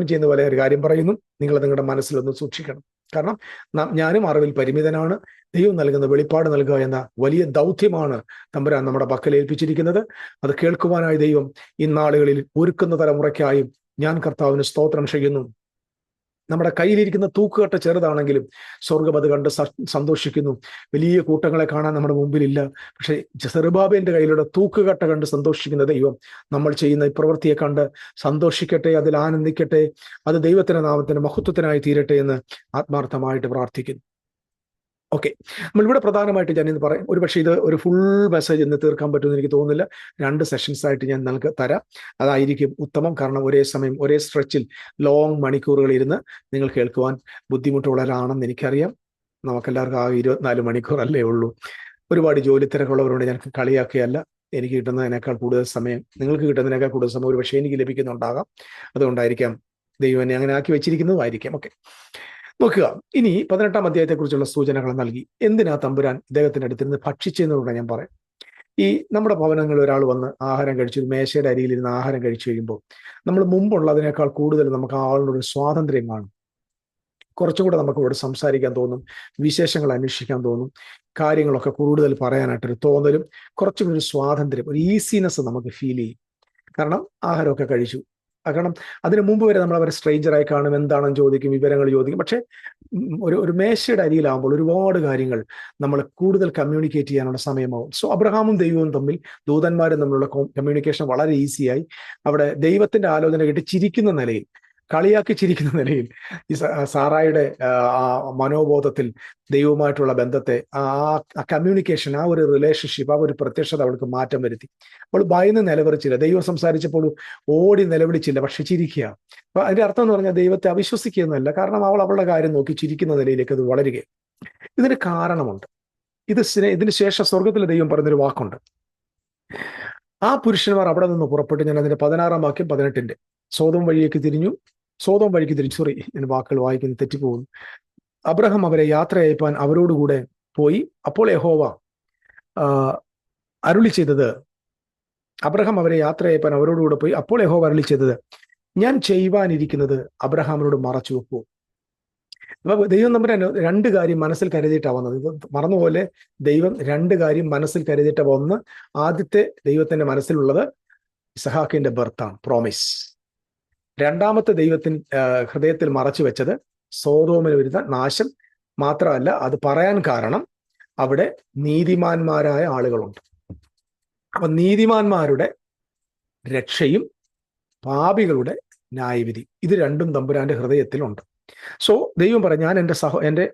ചെയ്യുന്ന പോലെ ഒരു കാര്യം പറയുന്നു. നിങ്ങൾ നിങ്ങളുടെ മനസ്സിലൊന്ന് സൂക്ഷിക്കണം. കാരണം ഞാനും അറിവിൽ പരിമിതനാണ്. ദൈവം നൽകുന്ന വെളിപ്പാട് നൽകുക എന്ന വലിയ ദൗത്യമാണ് തമ്പുരാൻ നമ്മുടെ പക്കൽ ഏൽപ്പിച്ചിരിക്കുന്നത്. അത് കേൾക്കുവാനായി ദൈവം ഇന്നാളുകളിൽ ഒരുക്കുന്ന തലമുറയ്ക്കായും ഞാൻ കർത്താവിന് സ്തോത്രം ചെയ്യുന്നു. നമ്മുടെ കയ്യിലിരിക്കുന്ന തൂക്കുകെട്ട് ചെറുതാണെങ്കിലും സ്വർഗം അത് കണ്ട് സന്തോഷിക്കുന്നു. വലിയ കൂട്ടങ്ങളെ കാണാൻ നമ്മുടെ മുമ്പിലില്ല. പക്ഷെ സെറുബാബേലിന്റെ കയ്യിലുള്ള തൂക്കുകെട്ട് കണ്ട് സന്തോഷിക്കുന്ന ദൈവം നമ്മൾ ചെയ്യുന്ന ഈ പ്രവൃത്തിയെ കണ്ട് സന്തോഷിക്കട്ടെ, അതിൽ ആനന്ദിക്കട്ടെ. അത് ദൈവത്തിന്റെ നാമത്തിന്റെ മഹത്വത്തിനായി തീരട്ടെ എന്ന് ആത്മാർത്ഥമായിട്ട് പ്രാർത്ഥിക്കുന്നു. ഓക്കെ, നമ്മളിവിടെ പ്രധാനമായിട്ട് ഞാൻ ഇന്ന് പറയാം. ഒരുപക്ഷെ ഇത് ഒരു ഫുൾ മെസ്സേജ് ഇന്ന് തീർക്കാൻ പറ്റുമെന്ന് എനിക്ക് തോന്നുന്നില്ല. 2 സെഷൻസ് ആയിട്ട് ഞാൻ നിങ്ങൾക്ക് തരാം. അതായിരിക്കും ഉത്തമം. കാരണം ഒരേ സമയം ഒരേ സ്ട്രെച്ചിൽ ലോങ് മണിക്കൂറുകൾ ഇരുന്ന് നിങ്ങൾ കേൾക്കുവാൻ ബുദ്ധിമുട്ടുള്ളവരാണെന്ന് എനിക്കറിയാം. നമുക്കെല്ലാവർക്കും ആ 24 മണിക്കൂറല്ലേ ഉള്ളൂ. ഒരുപാട് ജോലി തിരക്കുള്ളവരോട് ഞാൻ കളിയാക്കുകയല്ല. എനിക്ക് കിട്ടുന്നതിനേക്കാൾ കൂടുതൽ സമയം, നിങ്ങൾക്ക് കിട്ടുന്നതിനേക്കാൾ കൂടുതൽ സമയം ഒരുപക്ഷെ എനിക്ക് ലഭിക്കുന്നുണ്ടാകാം. അതുകൊണ്ടായിരിക്കാം ദൈവം എന്നെ അങ്ങനെ ആക്കി വെച്ചിരിക്കുന്നതുമായിരിക്കാം. ഓക്കെ, നോക്കുക. ഇനി 18-ാം അധ്യായത്തെക്കുറിച്ചുള്ള സൂചനകൾ നൽകി. എന്തിനാ തമ്പുരാൻ ഇദ്ദേഹത്തിന്റെ അടുത്തിരുന്ന് ഭക്ഷിച്ചെന്നുകൂടെ ഞാൻ പറയാം. ഈ നമ്മുടെ ഭവനങ്ങളിൽ ഒരാൾ വന്ന് ആഹാരം കഴിച്ചു, മേശയുടെ അരിയിലിരുന്ന് ആഹാരം കഴിച്ചു കഴിയുമ്പോൾ നമ്മൾ മുമ്പുള്ളതിനേക്കാൾ കൂടുതൽ നമുക്ക് ആ ആളിനൊരു സ്വാതന്ത്ര്യം കാണും. കുറച്ചും കൂടെ നമുക്ക് ഇവിടെ സംസാരിക്കാൻ തോന്നും, വിശേഷങ്ങൾ അന്വേഷിക്കാൻ തോന്നും, കാര്യങ്ങളൊക്കെ കൂടുതൽ പറയാനായിട്ടൊരു തോന്നലും, കുറച്ചും ഒരു സ്വാതന്ത്ര്യം, ഒരു ഈസിനെസ് നമുക്ക് ഫീൽ ചെയ്യും. കാരണം ആഹാരമൊക്കെ കഴിച്ചു. കാരണം അതിനു മുമ്പ് വരെ നമ്മൾ അവരെ സ്ട്രേഞ്ചറായി കാണും, എന്താണെന്ന് ചോദിക്കും, വിവരങ്ങൾ ചോദിക്കും. പക്ഷെ ഒരു മേശയുടെ അരിയിലാകുമ്പോൾ ഒരുപാട് കാര്യങ്ങൾ നമ്മൾ കൂടുതൽ കമ്മ്യൂണിക്കേറ്റ് ചെയ്യാനുള്ള സമയമാവും. സോ അബ്രഹാമും ദൈവവും തമ്മിൽ, ദൂതന്മാരും തമ്മിലുള്ള കമ്മ്യൂണിക്കേഷൻ വളരെ ഈസിയായി. അവിടെ ദൈവത്തിന്റെ ആലോചന കേട്ട് ചിരിക്കുന്ന നിലയിൽ, കളിയാക്കി ചിരിക്കുന്ന നിലയിൽ ഈ സാറായുടെ ആ മനോബോധത്തിൽ ദൈവവുമായിട്ടുള്ള ബന്ധത്തെ, ആ കമ്മ്യൂണിക്കേഷൻ, ആ ഒരു റിലേഷൻഷിപ്പ്, ആ ഒരു പ്രത്യക്ഷത അവൾക്ക് മാറ്റം വരുത്തി. അവൾ ഭയന്ന് നിലവിളിച്ചില്ല. ദൈവം സംസാരിച്ചപ്പോൾ ഓടി നിലവിളിച്ചില്ല, പക്ഷെ ചിരിക്കുക. അപ്പൊ അതിന്റെ അർത്ഥം എന്ന് പറഞ്ഞാൽ ദൈവത്തെ അവിശ്വസിക്കുന്നതല്ല. കാരണം അവൾ അവളുടെ കാര്യം നോക്കി ചിരിക്കുന്ന നിലയിലേക്ക് അത് വളരുകയും. ഇതിന് കാരണമുണ്ട്. ഇതിന് ശേഷം സ്വർഗത്തിലെ ദൈവം പറഞ്ഞൊരു വാക്കുണ്ട്. ആ പുരുഷന്മാർ അവിടെ നിന്ന് പുറപ്പെട്ട്, ഞാൻ അതിന്റെ 16-ാം വാക്യം 18-ന്റെ സോതോം വഴിക്ക് തിരിഞ്ഞു. സോറി, ഞാൻ വാക്കുകൾ വായിക്കുന്ന തെറ്റിപ്പോകുന്നു. അബ്രഹാം അവരെ യാത്ര അയപ്പാൻ അവരോടുകൂടെ പോയി. അപ്പോൾ യഹോവ അരുളി ചെയ്തത്, അബ്രഹാം അവരെ യാത്ര അയപ്പാൻ അവരോടുകൂടെ പോയി. അപ്പോൾ യഹോവ അരുളി ചെയ്തത്, ഞാൻ ചെയ്യുവാനിരിക്കുന്നത് അബ്രഹാമിനോട് മറച്ചു വെക്കൂ. അപ്പൊ ദൈവം നമ്മുടെ രണ്ട് കാര്യം മനസ്സിൽ കരുതിയിട്ടാണ് വന്നത്. ഇത് മറന്നുപോലെ ദൈവം രണ്ട് കാര്യം മനസ്സിൽ കരുതിയിട്ട ഒന്ന്, ആദ്യത്തെ ദൈവത്തിന്റെ മനസ്സിലുള്ളത് ഇസഹാക്കിന്റെ ബർത്താണ്, പ്രോമിസ്. രണ്ടാമത്തെ ഹൃദയത്തിൽ മറച്ചു വെച്ചത് സോദോമിന് വരുന്ന നാശം. മാത്രമല്ല, അത് പറയാൻ കാരണം അവിടെ നീതിമാന്മാരായ ആളുകളുണ്ട്. അപ്പൊ നീതിമാന്മാരുടെ രക്ഷയും പാപികളുടെ ന്യായവിധി, ഇത് രണ്ടും തമ്പുരാന്റെ ഹൃദയത്തിലുണ്ട്. സോ ദൈവം പറഞ്ഞു, ഞാൻ എൻ്റെ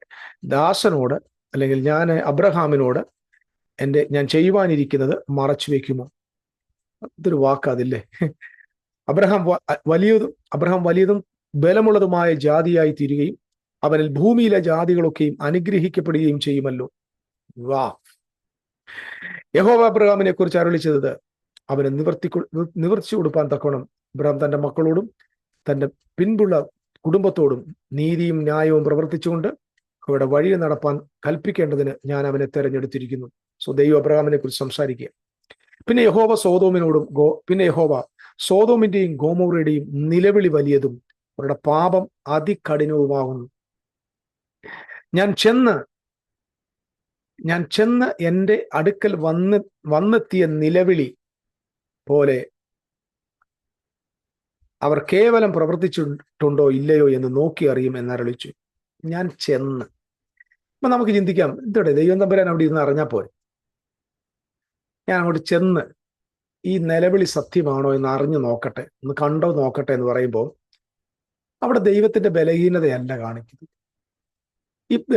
ദാസനോട്, അല്ലെങ്കിൽ ഞാൻ അബ്രഹാമിനോട് ഞാൻ ചെയ്യുവാനിരിക്കുന്നത് മറച്ചു വെക്കുമോ? ഇതൊരു വാക്കതില്ലേ. അബ്രഹാം വലിയതും ബലമുള്ളതുമായ ജാതിയായി തീരുകയും അവനിൽ ഭൂമിയിലെ ജാതികളൊക്കെയും അനുഗ്രഹിക്കപ്പെടുകയും ചെയ്യുമല്ലോ. വാ. യഹോവ അബ്രഹാമിനെ കുറിച്ച് അരുളി ചെയ്തത്, അവന് നിവർത്തിച്ചു കൊടുപ്പാൻ തക്കോണം അബ്രഹാം തന്റെ മക്കളോടും തന്റെ പിൻപുള്ള കുടുംബത്തോടും നീതിയും ന്യായവും പ്രവർത്തിച്ചുകൊണ്ട് അവരുടെ വഴി നടപ്പാൻ കൽപ്പിക്കേണ്ടതിന് ഞാൻ അവനെ തെരഞ്ഞെടുത്തിരിക്കുന്നു. സോ ദൈവം അബ്രഹാമിനെ കുറിച്ച് സംസാരിക്കുക. പിന്നെ യഹോവ സോദോമിന്റെയും ഗോമോറയുടെയും നിലവിളി വലിയതും അവരുടെ പാപം അതികഠിനവുമാകുന്നു. ഞാൻ ചെന്ന് എൻ്റെ അടുക്കൽ വന്നെത്തിയ നിലവിളി പോലെ അവർ കേവലം പ്രവർത്തിച്ചിട്ടുണ്ടോ ഇല്ലയോ എന്ന് നോക്കി അറിയും എന്നരുളിച്ചു. ഞാൻ ചെന്ന്. അപ്പൊ നമുക്ക് ചിന്തിക്കാം, എന്തോടെ ദൈവം തമ്പുരാൻ അവിടെ ഇരുന്ന് അറിഞ്ഞാൽ പോരെ? ഞാൻ അങ്ങോട്ട് ചെന്ന് ഈ നിലവിളി സത്യമാണോ എന്ന് അറിഞ്ഞു നോക്കട്ടെ, ഒന്ന് കണ്ടോ നോക്കട്ടെ എന്ന് പറയുമ്പോൾ അവിടെ ദൈവത്തിന്റെ ബലഹീനതയല്ല കാണിക്കുന്നത്.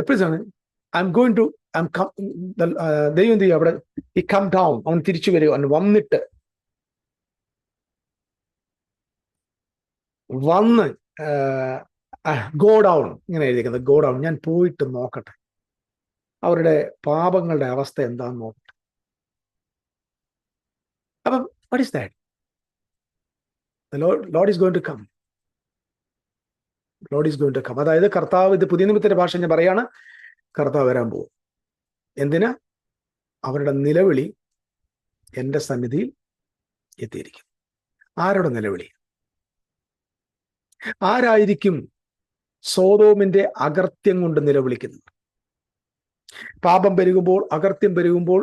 എപ്പോഴാണ് ദൈവം എന്ത് ചെയ്യും? അവിടെ ഈ കം ഡൗൺ, അവൻ തിരിച്ചു വരിക, അവൻ വന്ന് ഗോ ഡൗൺ, ഇങ്ങനെ എഴുതിയിരിക്കുന്നത്, ഗോ ഡൗൺ. ഞാൻ പോയിട്ട് നോക്കട്ടെ അവരുടെ പാപങ്ങളുടെ അവസ്ഥ എന്താന്ന് നോക്കട്ടെ. അപ്പം what is that? The Lord is going to come. Lord is going to come. അതായത് കർത്താവ്, ഇത് പുതിയ നിമിത്തത്തിന്റെ ഭാഷ ഞാൻ പറയാണ്, കർത്താവ് വരാൻ പോകും. എന്തിനാ? അവരുടെ നിലവിളി എൻ്റെ സന്നിധിയിൽ എത്തിയിരിക്കും. ആരുടെ നിലവിളി? ആരായിരിക്കും സോദോമിന്റെ അകൃത്യം കൊണ്ട് നിലവിളിക്കുന്നത്? പാപം പെരുകുമ്പോൾ, അകൃത്യം പെരുകുമ്പോൾ,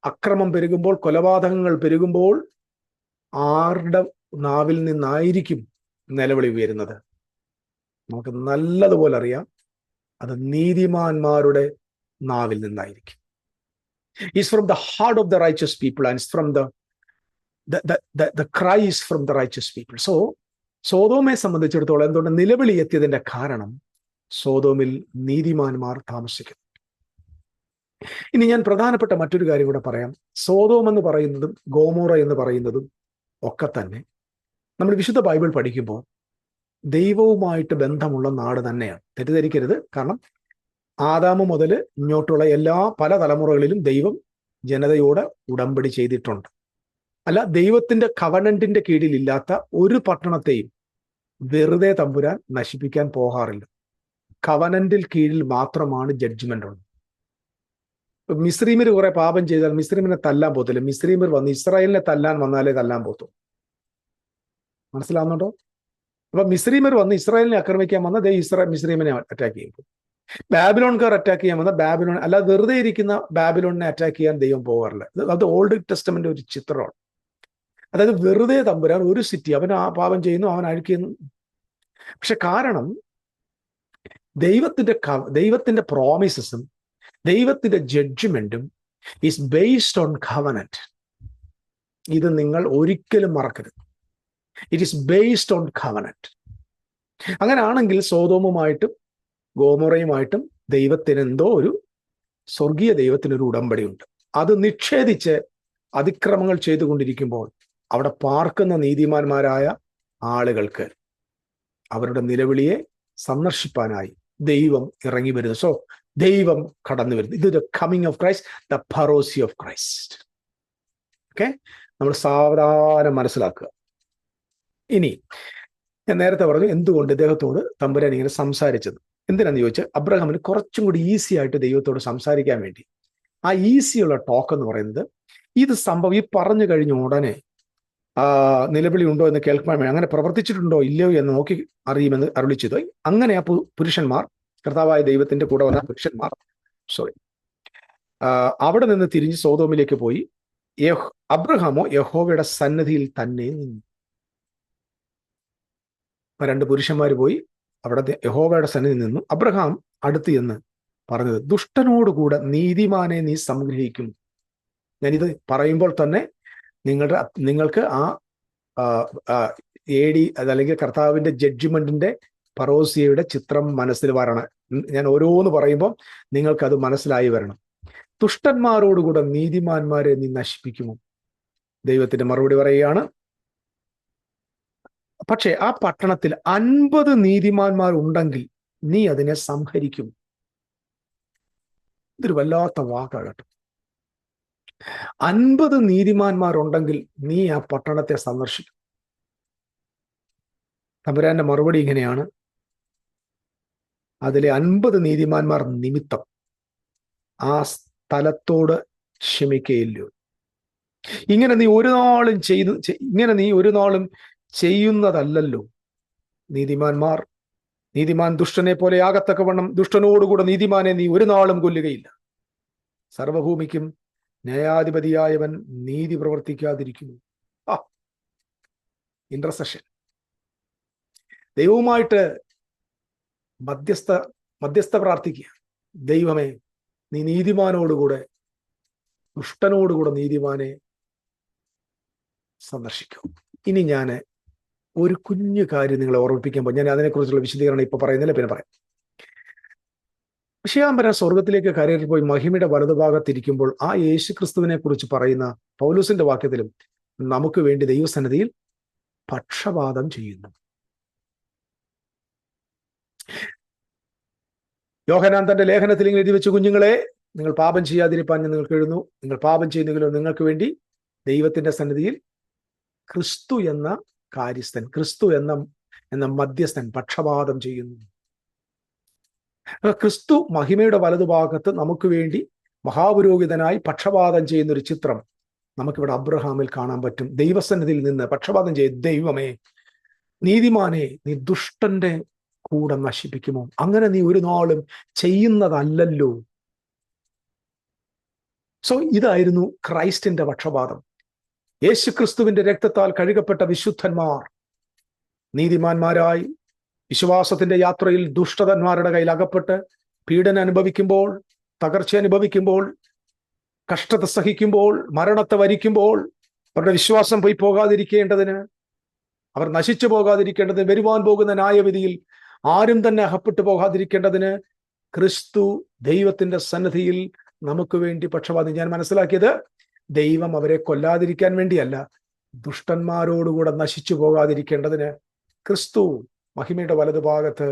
അക്രമം പെരുകുമ്പോൾ, കൊലപാതകങ്ങൾ പെരുകുമ്പോൾ ആരുടെ നാവിൽ നിന്നായിരിക്കും നിലവിളി ഉയരുന്നത്? നമുക്ക് നല്ലതുപോലെ അറിയാം, അത് നീതിമാന്മാരുടെ നാവിൽ നിന്നായിരിക്കും. It's from the heart of the righteous people, and it's from the cry is from the righteous people. So സോദോമെ സംബന്ധിച്ചിടത്തോളം എന്തുകൊണ്ട് നിലവിളി എത്തിയതിന്റെ കാരണം, സോദോമിൽ നീതിമാന്മാർ താമസിക്കുന്നു. ഇനി ഞാൻ പ്രധാനപ്പെട്ട മറ്റൊരു കാര്യം കൂടെ പറയാം. സോദോം എന്ന് പറയുന്നതും ഗോമോറ എന്ന് പറയുന്നതും ഒക്കെ തന്നെ നമ്മൾ വിശുദ്ധ ബൈബിൾ പഠിക്കുമ്പോൾ ദൈവവുമായിട്ട് ബന്ധമുള്ള നാട് തന്നെയാണ്. തെറ്റിദ്ധരിക്കരുത്. കാരണം ആദാമു മുതൽ ഇങ്ങോട്ടുള്ള പല തലമുറകളിലും ദൈവം ജനതയോട് ഉടമ്പടി ചെയ്തിട്ടുണ്ട്. അല്ല, ദൈവത്തിന്റെ കവനന്റിന്റെ കീഴിലില്ലാത്ത ഒരു പട്ടണത്തെയും വെറുതെ തമ്പുരാൻ നശിപ്പിക്കാൻ പോകാറില്ല. കവനന്റിൽ കീഴിൽ മാത്രമാണ് ജഡ്ജ്മെന്റ് ഉള്ളത്. മിസ്രീമിർ കുറെ പാപം ചെയ്താൽ മിസ്രീമിനെ തല്ലാൻ പോത്തില്ല. മിസ്രീമിർ വന്ന് ഇസ്രായേലിനെ തല്ലാൻ വന്നാലേ തല്ലാൻ പോത്തു. മനസ്സിലാവുന്നുണ്ടോ? അപ്പൊ മിസ്രീമിർ വന്ന് ഇസ്രായേലിനെ ആക്രമിക്കാൻ വന്ന മിസ്രീമിനെ അറ്റാക്ക് ചെയ്യും. ബാബിലോൺകാർ അറ്റാക്ക് ചെയ്യാൻ വന്ന ബാബിലോൺ, അല്ലാതെ വെറുതെ ഇരിക്കുന്ന ബാബിലോണിനെ അറ്റാക്ക് ചെയ്യാൻ ദൈവം പോകാറില്ല. അത് ഓൾഡ് ടെസ്റ്റമെന്റ് ഒരു ചിത്രമാണ്. അതായത് വെറുതെ തമ്പുരാൻ ഒരു സിറ്റി അവൻ ആ പാപം ചെയ്യുന്നു, അവൻ അഴിക്കുന്നു. പക്ഷെ കാരണം ദൈവത്തിന്റെ പ്രോമിസസും ദൈവത്തിന്റെ ജഡ്ജ്മെന്റും ഈസ് ബേസ്ഡ് ഓൺ കവനന്റ്. ഇത് നിങ്ങൾ ഒരിക്കലും മറക്കരുത്. It is based on covenant. അങ്ങനെയാണെങ്കിൽ സോദോമുമായിട്ടും ഗോമോറയുമായിട്ടും ദൈവത്തിന് എന്തോ ഒരു സ്വർഗീയ ദൈവത്തിനൊരു ഉടമ്പടിയുണ്ട്. അത് നിഷേധിച്ച് അതിക്രമങ്ങൾ ചെയ്തുകൊണ്ടിരിക്കുമ്പോൾ അവിടെ പാർക്കുന്ന നീതിമാന്മാരായ ആളുകൾക്ക് അവരുടെ നിലവിളിയെ സന്ദർശിപ്പാനായി ദൈവം ഇറങ്ങി വരുന്നു. സോ ദൈവം കടന്നു വരുന്നു. ഇത് the coming of Christ, the parousia of Christ. Okay, നമ്മൾ സാവധാനം മനസ്സിലാക്കുക. ഇനി ഞാൻ നേരത്തെ പറഞ്ഞു എന്തുകൊണ്ട് ഇദ്ദേഹത്തോട് തമ്പുരാൻ ഇങ്ങനെ സംസാരിച്ചത്. എന്തിനാന്ന് ചോദിച്ചാൽ അബ്രഹാമിന് കുറച്ചും കൂടി ഈസി ആയിട്ട് ദൈവത്തോട് സംസാരിക്കാൻ വേണ്ടി. ആ ഈസിയുള്ള ടോക്ക് എന്ന് പറയുന്നത് ഇത് സംഭവം ഈ പറഞ്ഞു കഴിഞ്ഞ ഉടനെ നിലവിളി ഉണ്ടോ എന്ന് കേൾക്കാൻ വേണ്ടി, അങ്ങനെ പ്രവർത്തിച്ചിട്ടുണ്ടോ ഇല്ലയോ എന്ന് നോക്കി അറിയുമെന്ന് അരുളി ചെയ്തു. അങ്ങനെ ആ പുരുഷന്മാർ, കർത്താവായ ദൈവത്തിന്റെ കൂടെ വന്ന പുരുഷന്മാർ അവിടെ നിന്ന് തിരിഞ്ഞ് സോദോമിലേക്ക് പോയി. അബ്രഹാമോ യഹോവയുടെ സന്നിധിയിൽ തന്നെ നിന്നു. രണ്ട് പുരുഷന്മാർ പോയി അവിടെ യഹോവയുടെ സന്നിധിയിൽ നിന്നു. അബ്രഹാം അടുത്ത് എന്ന് പറഞ്ഞത്, ദുഷ്ടനോടുകൂടെ നീതിമാനെ നീ സംഗ്രഹിക്കും. ഞാനിത് പറയുമ്പോൾ തന്നെ നിങ്ങൾക്ക് അതല്ലെങ്കിൽ കർത്താവിന്റെ ജഡ്ജ്മെന്റിന്റെ പറോസിയയുടെ ചിത്രം മനസ്സിൽ വരണം. ഞാൻ ഓരോന്ന് പറയുമ്പോൾ നിങ്ങൾക്കത് മനസ്സിലായി വരണം. ദുഷ്ടന്മാരോടുകൂടെ നീതിമാന്മാരെ നീ നശിപ്പിക്കുമോ? ദൈവത്തിന്റെ മറുപടി പറയുകയാണ്, പക്ഷെ ആ പട്ടണത്തിൽ 50 നീതിമാന്മാർ ഉണ്ടെങ്കിൽ നീ അതിനെ സംഹരിക്കും. ഇതൊരു വല്ലാത്ത വാക്കാകട്ടെ. 50 നീതിമാന്മാരുണ്ടെങ്കിൽ നീ ആ പട്ടണത്തെ സന്ദർശിക്കും. തമ്പുരാന്റെ മറുപടി ഇങ്ങനെയാണ്, അതിലെ 50 നീതിമാന്മാർ നിമിത്തം ആ സ്ഥലത്തോട് ക്ഷമിക്കയില്ലോ. ഇങ്ങനെ നീ ഒരു നാളും ചെയ്യുന്നതല്ലല്ലോ. നീതിമാൻ ദുഷ്ടനെ പോലെ ആകത്തക്കവണ്ണം ദുഷ്ടനോടുകൂടെ നീതിമാനെ നീ ഒരു നാളും കൊല്ലുകയില്ല. സർവഭൂമിക്കും ന്യായാധിപതിയായവൻ നീതി പ്രവർത്തിക്കാതിരിക്കുന്നു. ഇന്റർസെഷൻ, ദൈവവുമായിട്ട് മധ്യസ്ഥ പ്രാർത്ഥിക്കുക. ദൈവമേ, നീ നീതിമാനോടുകൂടെ ദുഷ്ടനോടുകൂടെ നീതിമാനെ സന്ദർശിക്കും. ഇനി ഞാൻ ഒരു കുഞ്ഞു കാര്യം നിങ്ങളെ ഓർമ്മിപ്പിക്കുമ്പോൾ, ഞാൻ അതിനെക്കുറിച്ചുള്ള വിശദീകരണം ഇപ്പൊ പറയുന്നില്ല, പിന്നെ പറയാം. വിഷയാമ്പര സ്വർഗത്തിലേക്ക് കരയിൽ പോയി മഹിമയുടെ വലതുഭാഗത്തിരിക്കുമ്പോൾ ആ യേശു ക്രിസ്തുവിനെ കുറിച്ച് പറയുന്ന പൗലോസിന്റെ വാക്യത്തിലും നമുക്ക് വേണ്ടി ദൈവസന്നിധിയിൽ പക്ഷപാതം ചെയ്യുന്നു. യോഹന്നാൻ തന്റെ ലേഖനത്തിൽ ഇങ്ങനെ എഴുതി വെച്ചു, കുഞ്ഞുങ്ങളെ, നിങ്ങൾ പാപം ചെയ്യാതിരിപ്പാൻ ഞാൻ നിങ്ങൾക്ക് എഴുതുന്നു. നിങ്ങൾ പാപം ചെയ്യുന്നെങ്കിലോ നിങ്ങൾക്ക് വേണ്ടി ദൈവത്തിന്റെ സന്നിധിയിൽ ക്രിസ്തു എന്ന കാര്യസ്ഥൻ, ക്രിസ്തു എന്ന മധ്യസ്ഥൻ പക്ഷപാതം ചെയ്യുന്നു. ക്രിസ്തു മഹിമയുടെ വലതുഭാഗത്ത് നമുക്ക് വേണ്ടി മഹാപുരോഹിതനായി പക്ഷപാതം ചെയ്യുന്ന ഒരു ചിത്രം നമുക്കിവിടെ അബ്രഹാമിൽ കാണാൻ പറ്റും. ദൈവസന്നിധിയിൽ നിന്ന് പക്ഷപാതം ചെയ്ത്, ദൈവമേ, നീതിമാനെ, നീ ദുഷ്ടന്റെ കൂടെ നശിപ്പിക്കുമോ? അങ്ങനെ നീ ഒരു നാളും ചെയ്യുന്നതല്ലല്ലോ. സോ ഇതായിരുന്നു ക്രൈസ്റ്റിന്റെ പക്ഷപാതം. യേശുക്രിസ്തുവിന്റെ രക്തത്താൽ കഴുകപ്പെട്ട വിശുദ്ധന്മാർ നീതിമാന്മാരായി വിശ്വാസത്തിന്റെ യാത്രയിൽ ദുഷ്ടന്മാരുടെ കയ്യിൽ അകപ്പെട്ട് പീഡനം അനുഭവിക്കുമ്പോൾ, തകർച്ച അനുഭവിക്കുമ്പോൾ, കഷ്ടത സഹിക്കുമ്പോൾ, മരണത്തെ വരിക്കുമ്പോൾ, അവരുടെ വിശ്വാസം പോയി പോകാതിരിക്കേണ്ടതിന്, അവർ നശിച്ചു പോകാതിരിക്കേണ്ടതിന്, വരുവാൻ പോകുന്ന ന്യായവിധിയിൽ ആരും തന്നെ അകപ്പെട്ടു പോകാതിരിക്കേണ്ടതിന് ക്രിസ്തു ദൈവത്തിന്റെ സന്നിധിയിൽ നമുക്ക് വേണ്ടി പക്ഷപാതം. ഞാൻ മനസ്സിലാക്കിയത്, ദൈവം അവരെ കൊല്ലാതിരിക്കാൻ വേണ്ടിയല്ല, ദുഷ്ടന്മാരോടുകൂടെ നശിച്ചു പോകാതിരിക്കേണ്ടതിന് ക്രിസ്തു മഹിമയുടെ വലതുഭാഗത്ത്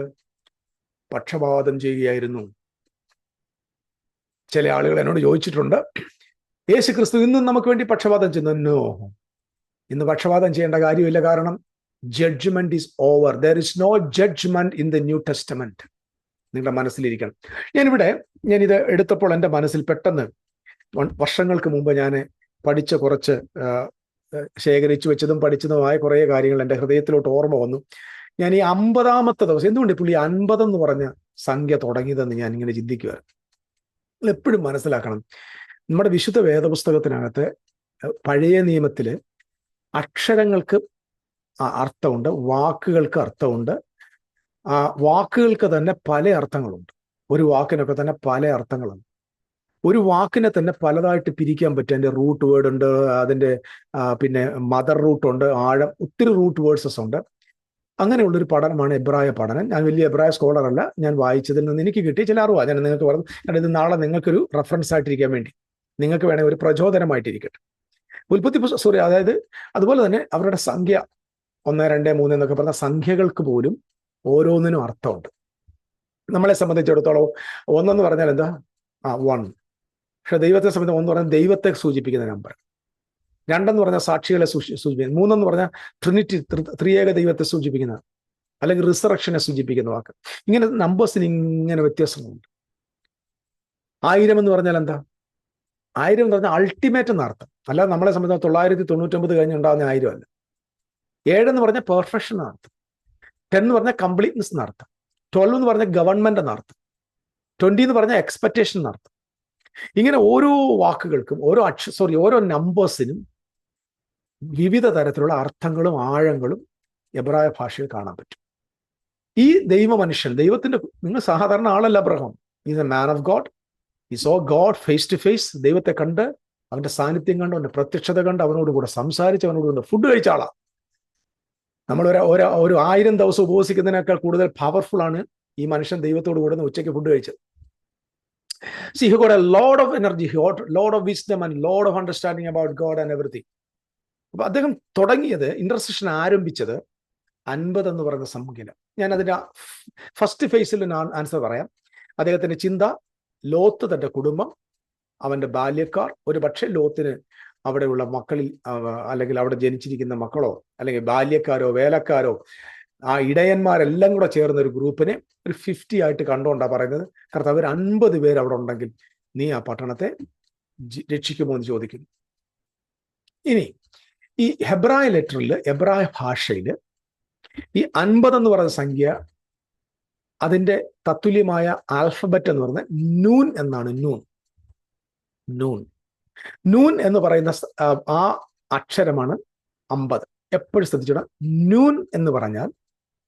പക്ഷപാതം ചെയ്യുകയായിരുന്നു. ചില ആളുകൾ എന്നോട് ചോദിച്ചിട്ടുണ്ട്, യേശു ക്രിസ്തു ഇന്നും നമുക്ക് വേണ്ടി പക്ഷപാതം ചെയ്യുന്നു. ഇന്ന് പക്ഷപാതം ചെയ്യേണ്ട കാര്യമില്ല, കാരണം judgment is over. There is no judgment in the New Testament. നിങ്ങളുടെ മനസ്സിലിരിക്കണം. ഞാനിത് എടുത്തപ്പോൾ എൻ്റെ മനസ്സിൽ പെട്ടെന്ന് വർഷങ്ങൾക്ക് മുമ്പ് ഞാൻ പഠിച്ച കുറച്ച് ശേഖരിച്ചു വെച്ചതും പഠിച്ചതുമായ കുറേ കാര്യങ്ങൾ എൻ്റെ ഹൃദയത്തിലോട്ട് ഓർമ്മ വന്നു. ഞാൻ ഈ 50ാമത്തെ ദിവസം, എന്തുകൊണ്ട് പുള്ളി 50 എന്ന് പറഞ്ഞ സംഖ്യ തുടങ്ങിയതെന്ന് ഞാൻ ഇങ്ങനെ ചിന്തിക്കുവായിരുന്നു. എപ്പോഴും മനസ്സിലാക്കണം, നമ്മുടെ വിശുദ്ധ വേദപുസ്തകത്തിനകത്ത് പഴയ നിയമത്തില് അക്ഷരങ്ങൾക്ക് അർത്ഥമുണ്ട്, വാക്കുകൾക്ക് അർത്ഥമുണ്ട്. വാക്കുകൾക്ക് തന്നെ പല അർത്ഥങ്ങളുണ്ട്. ഒരു വാക്കിനൊക്കെ തന്നെ പല അർത്ഥങ്ങളുണ്ട്. ഒരു വാക്കിനെ തന്നെ പലതായിട്ട് പിരിക്കാൻ പറ്റും. അതിന്റെ റൂട്ട് വേർഡ് ഉണ്ട്, അതിന്റെ പിന്നെ മദർ റൂട്ട് ഉണ്ട്, ആഴം, ഒത്തിരി റൂട്ട് വേർഡ്സസ് ഉണ്ട്. അങ്ങനെയുള്ളൊരു പഠനമാണ് എബ്രായ പഠനം. ഞാൻ വലിയ എബ്രായ സ്കോളർ അല്ല, ഞാൻ വായിച്ചതിൽ നിന്ന് എനിക്ക് കിട്ടിയ ചില അറിവാ ഞാൻ നിങ്ങൾക്ക് പറഞ്ഞു. കാരണം ഇത് നാളെ നിങ്ങൾക്കൊരു റെഫറൻസ് ആയിട്ടിരിക്കാൻ വേണ്ടി, നിങ്ങൾക്ക് വേണമെങ്കിൽ ഒരു പ്രചോദനമായിട്ടിരിക്കട്ടെ. അതായത് അതുപോലെ തന്നെ അവരുടെ സംഖ്യ 1, 2, 3 എന്നൊക്കെ പറഞ്ഞ സംഖ്യകൾക്ക് പോലും ഓരോന്നിനും അർത്ഥമുണ്ട്. നമ്മളെ സംബന്ധിച്ചിടത്തോളം 1 എന്ന് പറഞ്ഞാൽ എന്താ? 1. പക്ഷെ ദൈവത്തെ സംബന്ധിച്ച് 1 എന്ന് പറഞ്ഞാൽ ദൈവത്തെ സൂചിപ്പിക്കുന്ന നമ്പർ. 2 എന്ന് പറഞ്ഞാൽ സാക്ഷികളെ സൂചിപ്പിക്കുന്നത്. 3 എന്ന് പറഞ്ഞാൽ ട്രിനിറ്റി, ത്രിയേക ദൈവത്തെ സൂചിപ്പിക്കുന്ന. അല്ലെങ്കിൽ റിസറക്ഷനെ സൂചിപ്പിക്കുന്ന വാക്ക്. ഇങ്ങനെ നമ്പേഴ്സിന് ഇങ്ങനെ വ്യത്യാസങ്ങളുണ്ട്. 1000 എന്ന് പറഞ്ഞാൽ എന്താ? 1000 എന്ന് പറഞ്ഞാൽ അൾട്ടിമേറ്റ് എന്നർത്ഥം. അല്ലാതെ നമ്മളെ സംബന്ധിച്ച് 999 കഴിഞ്ഞുണ്ടാകുന്ന 1000 അല്ല. 7 എന്ന് പറഞ്ഞാൽ പെർഫെക്ഷൻ എന്നർത്ഥം. 10 എന്ന് പറഞ്ഞാൽ കംപ്ലീറ്റ്നെസ് എന്നർത്ഥം. 12 എന്ന് പറഞ്ഞാൽ ഗവൺമെന്റ് എന്നർത്ഥം. 20 എന്ന് പറഞ്ഞാൽ എക്സ്പെക്ടേഷൻ എന്നർത്ഥം. ഇങ്ങനെ ഓരോ വാക്കുകൾക്കും ഓരോ നമ്പേഴ്സിനും വിവിധ തരത്തിലുള്ള അർത്ഥങ്ങളും ആഴങ്ങളും എബ്രായ ഭാഷയിൽ കാണാൻ പറ്റും. ഈ ദൈവ മനുഷ്യൻ, നിങ്ങൾ സാധാരണ ആളല്ല Abraham. Is a man of God. ഈ so God face to face. ദൈവത്തെ കണ്ട്, അവന്റെ സാന്നിധ്യം കണ്ട്, അവന്റെ പ്രത്യക്ഷത കണ്ട്, അവനോട് കൂടെ സംസാരിച്ച്, അവനോട് കൂടെ ഫുഡ് കഴിച്ച ആളാ. നമ്മൾ ഒരു 1000 ദിവസം ഉപവസിക്കുന്നതിനേക്കാൾ കൂടുതൽ പവർഫുൾ ആണ് ഈ മനുഷ്യൻ ദൈവത്തോട് കൂടെ ഉച്ചയ്ക്ക് ഫുഡ് കഴിച്ചത്. See, he got a lot of energy, he got a lot of wisdom and lot of understanding about God and everything. അപ്പൊ അദ്ദേഹം തുടങ്ങിയത്, ഇന്റർസെഷൻ ആരംഭിച്ചത് 50 എന്ന് പറയുന്ന സംഖ്യയില. ഞാൻ അതിന്റെ ഫസ്റ്റ് ഫേസിൽ ആൻസർ പറയാം. അദ്ദേഹത്തിന്റെ ചിന്ത, ലോത്ത് തന്റെ കുടുംബം, അവന്റെ ബാല്യക്കാർ. ഒരു പക്ഷേ ലോത്തിന് അവിടെയുള്ള മക്കളിൽ, അല്ലെങ്കിൽ അവിടെ ജനിച്ചിരിക്കുന്ന മക്കളോ അല്ലെങ്കിൽ ബാല്യക്കാരോ വേലക്കാരോ ആ ഇടയന്മാരെല്ലാം കൂടെ ചേർന്ന ഒരു ഗ്രൂപ്പിനെ ഒരു 50 ആയിട്ട് കണ്ടോണ്ടാ പറയുന്നത്. കാരണം അവർ 50 പേര് അവിടെ ഉണ്ടെങ്കിൽ നീ ആ പട്ടണത്തെ രക്ഷിക്കുമോ എന്ന് ചോദിക്കുന്നു. ഇനി ഈ ഹെബ്രായ ലെറ്ററിൽ, എബ്രായ ഭാഷയിൽ ഈ 50 എന്ന് പറയുന്ന സംഖ്യ, അതിന്റെ തത്തുല്യമായ ആൽഫബറ്റ് എന്ന് പറയുന്നത് നൂൻ എന്നാണ്. നൂൻ എന്ന് പറയുന്ന ആ അക്ഷരമാണ് 50. എപ്പോഴും ശ്രദ്ധിച്ചിട. നൂൻ എന്ന് പറഞ്ഞാൽ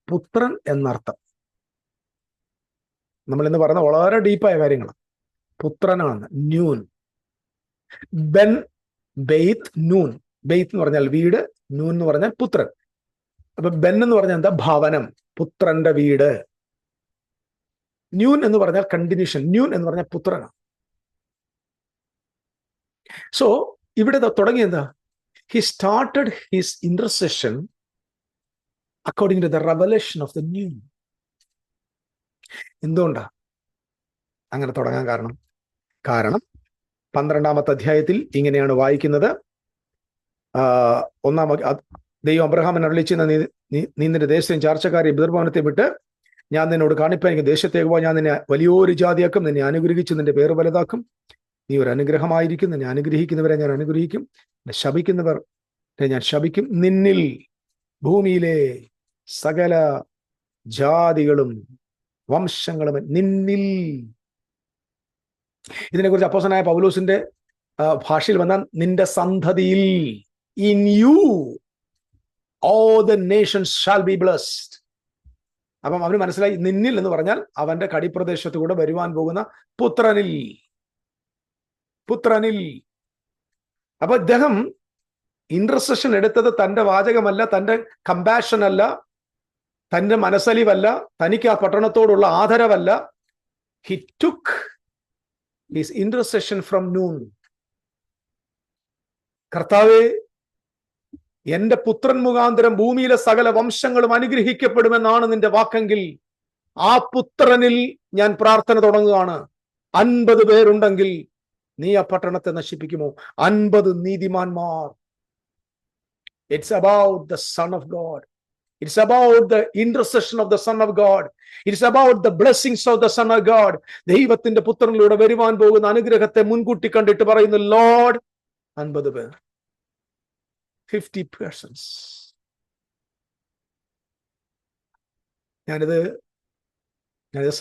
പുത്രൻ എന്നർത്ഥം. നമ്മൾ ഇന്ന് പറയുന്ന വളരെ ഡീപ്പായ കാര്യങ്ങളാണ്. പുത്രനാണ് ന്യൂൻ. ബെൻ, ബെയ്ത്ത്, നൂൻ. ബെയ്ത്ത് എന്ന് പറഞ്ഞാൽ വീട്, നൂൻ എന്ന് പറഞ്ഞാൽ പുത്രൻ. അപ്പൊ ബെൻ എന്ന് പറഞ്ഞാൽ എന്താ? ഭവനം, പുത്രന്റെ വീട്. ന്യൂൻ എന്ന് പറഞ്ഞാൽ കണ്ടിന്യൂഷൻ. ന്യൂൻ എന്ന് പറഞ്ഞാൽ പുത്രനാണ്. സോ ഇവിടെ തുടങ്ങിയെന്താ? He started his intercession according to the revelation of the new. എന്തുകൊണ്ടാ അങ്ങനെ തുടങ്ങാൻ കാരണം 12-ാമത്തെ അധ്യായത്തിൽ ഇങ്ങനെയാണ് വായിക്കുന്നത്. ദൈവം അബ്രഹാമിനെ അരുളിച്ചെയ്യുന്ന, നീ നിന്റെ ദേശത്തെയും ചാർച്ചക്കാരെയും പിതൃഭവനത്തെയും വിട്ട് ഞാൻ നിന്നോട് കാണിപ്പാൻ എനിക്ക് ദേശത്തേക്ക് പോകാൻ ഞാൻ നിന്നെ വലിയൊരു ജാതിയാക്കും, നിന്നെ അനുഗ്രഹിച്ച് നിന്റെ പേര് വലുതാക്കും, നീ ഒരു അനുഗ്രഹമായിരിക്കും, നിന്നെ അനുഗ്രഹിക്കുന്നവരെ ഞാൻ അനുഗ്രഹിക്കും, ശപിക്കുന്നവരെ ഞാൻ ശപിക്കും, നിന്നിൽ ഭൂമിയിലെ സകല ജാതികളും വംശങ്ങളും നിന്നിൽ. ഇതിനെക്കുറിച്ച് അപ്പോസ്തലനായ പൗലോസിന്റെ ഭാഷയിൽ വന്ന നിന്റെ സന്തതിയിൽ, in you all the nations shall be blessed. അപ്പം അവന് മനസ്സിലായി, നിന്നിൽ എന്ന് പറഞ്ഞാൽ അവന്റെ കടിപ്രദേശത്തു കൂടെ വരുവാൻ പോകുന്ന പുത്രനിൽ. അപ്പൊ അദ്ദേഹം ഇന്റർസെഷൻ എടുത്തത് തന്റെ വാചകമല്ല, തന്റെ കമ്പാഷൻ അല്ല, തന്റെ മനസ്സലിവല്ല, തനിക്ക് ആ പട്ടണത്തോടുള്ള ആദരവല്ല. He took his intercession from noon. കർത്താവേ, എന്റെ പുത്രൻ മുഖാന്തരം ഭൂമിയിലെ സകല വംശങ്ങളും അനുഗ്രഹിക്കപ്പെടുമെന്നാണ് നിന്റെ വാക്കെങ്കിൽ ആ പുത്രനിൽ ഞാൻ പ്രാർത്ഥന തുടങ്ങുകയാണ്. 50 പേരുണ്ടെങ്കിൽ നീ ആ പട്ടണത്തെ നശിപ്പിക്കുമോ? 50 നീതിമാന്മാർ. It's about the Son of God. It's about the intercession of the Son of God. It's about the blessings of the Son of God. ദൈവത്തിന്റെ പുത്രനിലൂടെ വരുവാൻ പോകുന്ന അനുഗ്രഹത്തെ മുൻകൂട്ടി കണ്ടിട്ട് പറയുന്നു, ലോർഡ്, 50 പേർ, 50 persons. ഞാനിത്